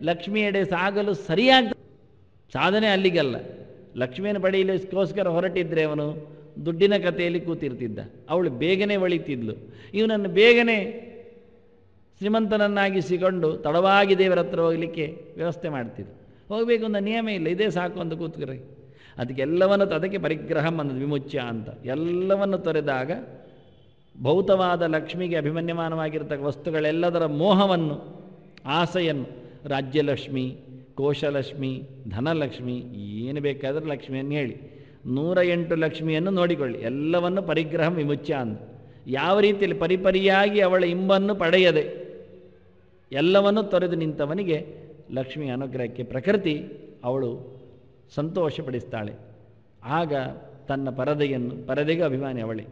ಲಕ್ಷ್ಮಿಯೆಡೆ ಸಾಗಲು ಸರಿಯಾಗ್ತದೆ. ಸಾಧನೆ ಅಲ್ಲಿಗಲ್ಲ. ಲಕ್ಷ್ಮಿಯನ್ನು ಪಡೆಯಲಿಕ್ಕೋಸ್ಕರ ಹೊರಟಿದ್ರೆ ಅವನು ದುಡ್ಡಿನ ಕಥೆಯಲ್ಲಿ ಕೂತಿರ್ತಿದ್ದ. ಅವಳು ಬೇಗನೆ ಒಳಿತಿದ್ಲು. ಇವನನ್ನು ಬೇಗನೆ ಶ್ರೀಮಂತನನ್ನಾಗಿಸಿಕೊಂಡು ತಡವಾಗಿ ದೇವರ ಹತ್ರ ಹೋಗಲಿಕ್ಕೆ ವ್ಯವಸ್ಥೆ ಮಾಡ್ತಿದ್ದ. ಹೋಗಬೇಕು ಅಂತ ನಿಯಮ ಇಲ್ಲ, ಇದೇ ಸಾಕು ಅಂತ ಕೂತ್ಕರೆ. ಅದಕ್ಕೆ ಪರಿಗ್ರಹಂ ಅನ್ನೋದು ವಿಮುಚ್ಯ ಅಂತ. ಎಲ್ಲವನ್ನು ತೊರೆದಾಗ ಭೌತವಾದ ಲಕ್ಷ್ಮಿಗೆ ಅಭಿಮನ್ಯಮಾನವಾಗಿರ್ತಕ್ಕ ವಸ್ತುಗಳೆಲ್ಲದರ ಮೋಹವನ್ನು, ಆಸೆಯನ್ನು, ರಾಜ್ಯಲಕ್ಷ್ಮಿ, ಕೋಶಲಕ್ಷ್ಮಿ, ಧನಲಕ್ಷ್ಮಿ, ಏನು ಬೇಕಾದರೂ ಲಕ್ಷ್ಮಿಯನ್ನು ಹೇಳಿ 108 ಲಕ್ಷ್ಮಿಯನ್ನು ನೋಡಿಕೊಳ್ಳಿ. ಎಲ್ಲವನ್ನು ಪರಿಗ್ರಹಂ ವಿಮುಚ್ಯ ಅಂತ. ಯಾವ ರೀತಿಯಲ್ಲಿ ಪರಿಪರಿಯಾಗಿ ಅವಳ ಇಂಬನ್ನು ಪಡೆಯದೆ ಎಲ್ಲವನ್ನು ತೊರೆದು ನಿಂತವನಿಗೆ ಲಕ್ಷ್ಮಿ ಅನುಗ್ರಹಕ್ಕೆ ಪ್ರಕೃತಿ ಅವಳು ಸಂತೋಷಪಡಿಸ್ತಾಳೆ. ಆಗ ತನ್ನ ಪರದೆಗೆ ಅಭಿಮಾನಿ ಅವಳೇ.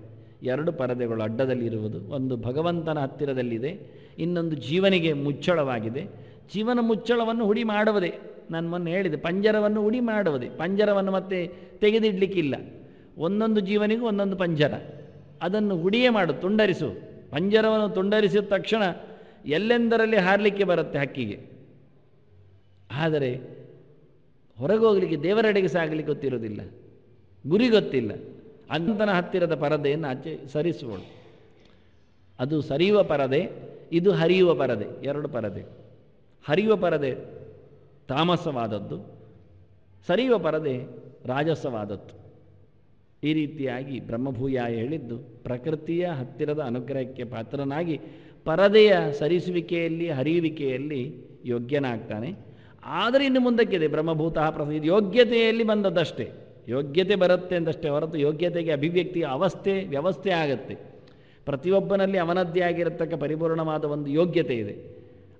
2 ಪರದೆಗಳು ಅಡ್ಡದಲ್ಲಿರುವುದು, ಒಂದು ಭಗವಂತನ ಹತ್ತಿರದಲ್ಲಿದೆ, ಇನ್ನೊಂದು ಜೀವನಿಗೆ ಮುಚ್ಚಳವಾಗಿದೆ. ಜೀವನ ಮುಚ್ಚಳವನ್ನು ಹುಡಿ ಮಾಡುವುದೇ. ನಾನು ಮೊನ್ನೆ ಹೇಳಿದೆ, ಪಂಜರವನ್ನು ಹುಡಿ ಮಾಡುವುದೇ. ಪಂಜರವನ್ನು ಮತ್ತೆ ತೆಗೆದಿಡಲಿಕ್ಕಿಲ್ಲ. ಒಂದೊಂದು ಜೀವನಿಗೂ ಒಂದೊಂದು ಪಂಜರ, ಅದನ್ನು ಹುಡಿಯೇ ಮಾಡು, ತುಂಡರಿಸು. ಪಂಜರವನ್ನು ತುಂಡರಿಸಿದ ತಕ್ಷಣ ಎಲ್ಲೆಂದರಲ್ಲಿ ಹಾರಲಿಕ್ಕೆ ಬರುತ್ತೆ ಹಕ್ಕಿಗೆ. ಆದರೆ ಹೊರಗೆ ಹೋಗಲಿಕ್ಕೆ, ದೇವರೆಡೆಗೆ ಸಾಗಲಿಕ್ಕೆ ಗೊತ್ತಿರೋದಿಲ್ಲ, ಗುರಿ ಗೊತ್ತಿಲ್ಲ. ಅಂತನ ಹತ್ತಿರದ ಪರದೆಯನ್ನು ಆಚೆ ಸರಿಸುವಳು. ಅದು ಸರಿಯುವ ಪರದೆ, ಇದು ಹರಿಯುವ ಪರದೆ. 2 ಪರದೆ. ಹರಿಯುವ ಪರದೆ ತಾಮಸವಾದದ್ದು, ಸರಿಯುವ ಪರದೆ ರಾಜಸವಾದದ್ದು. ಈ ರೀತಿಯಾಗಿ ಬ್ರಹ್ಮಭೂಯಾಯ ಹೇಳಿದ್ದು ಪ್ರಕೃತಿಯ ಹತ್ತಿರದ ಅನುಗ್ರಹಕ್ಕೆ ಪಾತ್ರನಾಗಿ ಪರದೆಯ ಸರಿಸುವಿಕೆಯಲ್ಲಿ, ಹರಿಯುವಿಕೆಯಲ್ಲಿ ಯೋಗ್ಯನಾಗ್ತಾನೆ. ಆದರೆ ಇನ್ನು ಮುಂದಕ್ಕಿದೆ ಬ್ರಹ್ಮಭೂತಃ ಪ್ರಸಿದ್ಧ. ಯೋಗ್ಯತೆಯಲ್ಲಿ ಬಂದದ್ದಷ್ಟೇ, ಯೋಗ್ಯತೆ ಬರುತ್ತೆ ಅಂತಷ್ಟೇ ಹೊರತು ಯೋಗ್ಯತೆಗೆ ಅಭಿವ್ಯಕ್ತಿಯ ವ್ಯವಸ್ಥೆ ಆಗತ್ತೆ. ಪ್ರತಿಯೊಬ್ಬನಲ್ಲಿ ಅವನದ್ದೇ ಆಗಿರತಕ್ಕ ಪರಿಪೂರ್ಣವಾದ ಒಂದು ಯೋಗ್ಯತೆ ಇದೆ.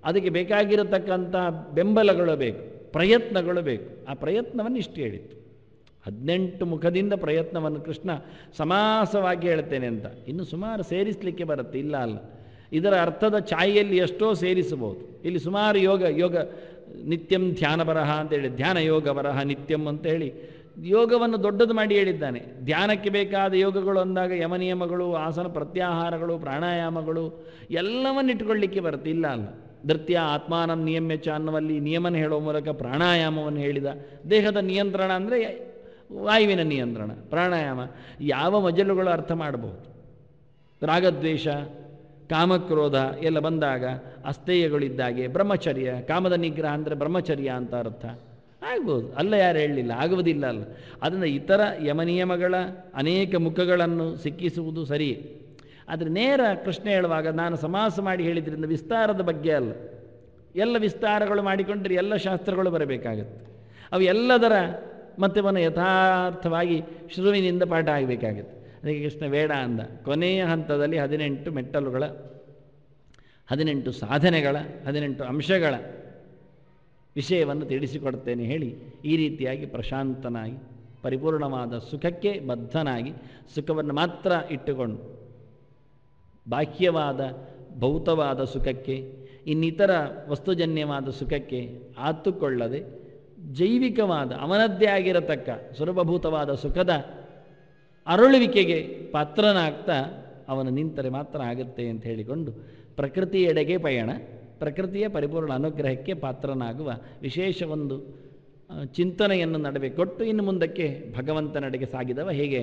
ಅದಕ್ಕೆ ಬೇಕಾಗಿರತಕ್ಕಂಥ ಬೆಂಬಲಗಳು ಬೇಕು, ಪ್ರಯತ್ನಗಳು ಬೇಕು. ಆ ಪ್ರಯತ್ನವನ್ನು ಇಷ್ಟು ಹೇಳಿತ್ತು. 18 ಮುಖದಿಂದ ಪ್ರಯತ್ನವನ್ನು ಕೃಷ್ಣ ಸಮಾಸವಾಗಿ ಹೇಳ್ತೇನೆ ಅಂತ. ಇನ್ನು ಸುಮಾರು ಸೇರಿಸಲಿಕ್ಕೆ ಬರುತ್ತೆ, ಇಲ್ಲ ಅಲ್ಲ. ಇದರ ಅರ್ಥದ ಛಾಯೆಯಲ್ಲಿ ಎಷ್ಟೋ ಸೇರಿಸಬಹುದು. ಇಲ್ಲಿ ಸುಮಾರು ಯೋಗ ನಿತ್ಯಂ ಧ್ಯಾನ ಬರಹ ಅಂತೇಳಿ, ಧ್ಯಾನ ಯೋಗ ಬರಹ ನಿತ್ಯಂ ಅಂತ ಹೇಳಿ ಯೋಗವನ್ನು ದೊಡ್ಡದು ಮಾಡಿ ಹೇಳಿದ್ದಾನೆ. ಧ್ಯಾನಕ್ಕೆ ಬೇಕಾದ ಯೋಗಗಳು ಅಂದಾಗ ಯಮನಿಯಮಗಳು, ಆಸನ ಪ್ರತ್ಯಾಹಾರಗಳು, ಪ್ರಾಣಾಯಾಮಗಳು ಎಲ್ಲವನ್ನು ಇಟ್ಕೊಳ್ಳಿಕ್ಕೆ ಬರುತ್ತೆ, ಇಲ್ಲ ಅಲ್ಲ. ಧೃತ್ಯ ಆತ್ಮಾನಂ ನಿಯಮ್ಯ ಚ ಅನ್ನುವಲ್ಲಿ ನಿಯಮನ ಹೇಳುವ ಮೂಲಕ ಪ್ರಾಣಾಯಾಮವನ್ನು ಹೇಳಿದ. ದೇಹದ ನಿಯಂತ್ರಣ ಅಂದರೆ ವಾಯುವಿನ ನಿಯಂತ್ರಣ, ಪ್ರಾಣಾಯಾಮ. ಯಾವ ಮಜಲುಗಳು ಅರ್ಥ ಮಾಡಬಹುದು. ರಾಗದ್ವೇಷ, ಕಾಮಕ್ರೋಧ ಎಲ್ಲ ಬಂದಾಗ ಅಸ್ಥೇಯಗಳಿದ್ದಾಗೆ ಬ್ರಹ್ಮಚರ್ಯ, ಕಾಮದ ನಿಗ್ರಹ ಅಂದರೆ ಬ್ರಹ್ಮಚರ್ಯ ಅಂತ ಅರ್ಥ ಆಗ್ಬೋದು. ಅಲ್ಲ, ಯಾರು ಹೇಳಲಿಲ್ಲ, ಆಗುವುದಿಲ್ಲ ಅಲ್ಲ. ಅದನ್ನು ಇತರ ಯಮನಿಯಮಗಳ ಅನೇಕ ಮುಖಗಳನ್ನು ಸಿಕ್ಕಿಸುವುದು ಸರಿಯೇ. ಆದರೆ ನೇರ ಕೃಷ್ಣ ಹೇಳುವಾಗ ನಾನು ಸಮಾಸ ಮಾಡಿ ಹೇಳಿದ್ರಿಂದ ವಿಸ್ತಾರದ ಬಗ್ಗೆ ಅಲ್ಲ. ಎಲ್ಲ ವಿಸ್ತಾರಗಳು ಮಾಡಿಕೊಂಡ್ರೆ ಎಲ್ಲ ಶಾಸ್ತ್ರಗಳು ಬರಬೇಕಾಗತ್ತೆ. ಅವು ಎಲ್ಲದರ ಮತವನ್ನು ಯಥಾರ್ಥವಾಗಿ ಶುರುವಿನಿಂದ ಪಾಠ ಆಗಬೇಕಾಗತ್ತೆ. ಅದಕ್ಕೆ ಕೃಷ್ಣ ಬೇಡ ಅಂದ. ಕೊನೆಯ ಹಂತದಲ್ಲಿ 18 ಮೆಟ್ಟಲುಗಳ, 18 ಸಾಧನೆಗಳ, 18 ಅಂಶಗಳ ವಿಷಯವನ್ನು ತಿಳಿಸಿಕೊಡ್ತೇನೆ ಹೇಳಿ ಈ ರೀತಿಯಾಗಿ ಪ್ರಶಾಂತನಾಗಿ ಪರಿಪೂರ್ಣವಾದ ಸುಖಕ್ಕೆ ಬದ್ಧನಾಗಿ ಸುಖವನ್ನು ಮಾತ್ರ ಇಟ್ಟುಕೊಂಡು ಬಾಹ್ಯವಾದ ಭೌತವಾದ ಸುಖಕ್ಕೆ, ಇನ್ನಿತರ ವಸ್ತುಜನ್ಯವಾದ ಸುಖಕ್ಕೆ ಆತುಕೊಳ್ಳದೆ ಜೈವಿಕವಾದ ಅವನದ್ದೇ ಆಗಿರತಕ್ಕ ಸ್ವರೂಪಭೂತವಾದ ಸುಖದ ಅರಳುವಿಕೆಗೆ ಪಾತ್ರನಾಗ್ತಾ ಅವನು ನಿಂತರೆ ಮಾತ್ರ ಆಗುತ್ತೆ ಅಂತ ಹೇಳಿಕೊಂಡು ಪ್ರಕೃತಿಯೆಡೆಗೆ ಪಯಣ, ಪ್ರಕೃತಿಯ ಪರಿಪೂರ್ಣ ಅನುಗ್ರಹಕ್ಕೆ ಪಾತ್ರನಾಗುವ ವಿಶೇಷ ಒಂದು ಚಿಂತನೆಯನ್ನು ನಡುವೆ ಕೊಟ್ಟು ಇನ್ನು ಮುಂದಕ್ಕೆ ಭಗವಂತನೆಡೆಗೆ ಸಾಗಿದವ ಹೇಗೆ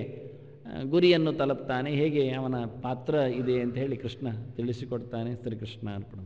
ಗುರಿಯನ್ನು ತಲುಪ್ತಾನೆ, ಹೇಗೆ ಅವನ ಪಾತ್ರ ಇದೆ ಅಂತ ಹೇಳಿ ಕೃಷ್ಣ ತಿಳಿಸಿಕೊಡ್ತಾನೆ. ಶ್ರೀಕೃಷ್ಣ ಅರ್ಪಣ.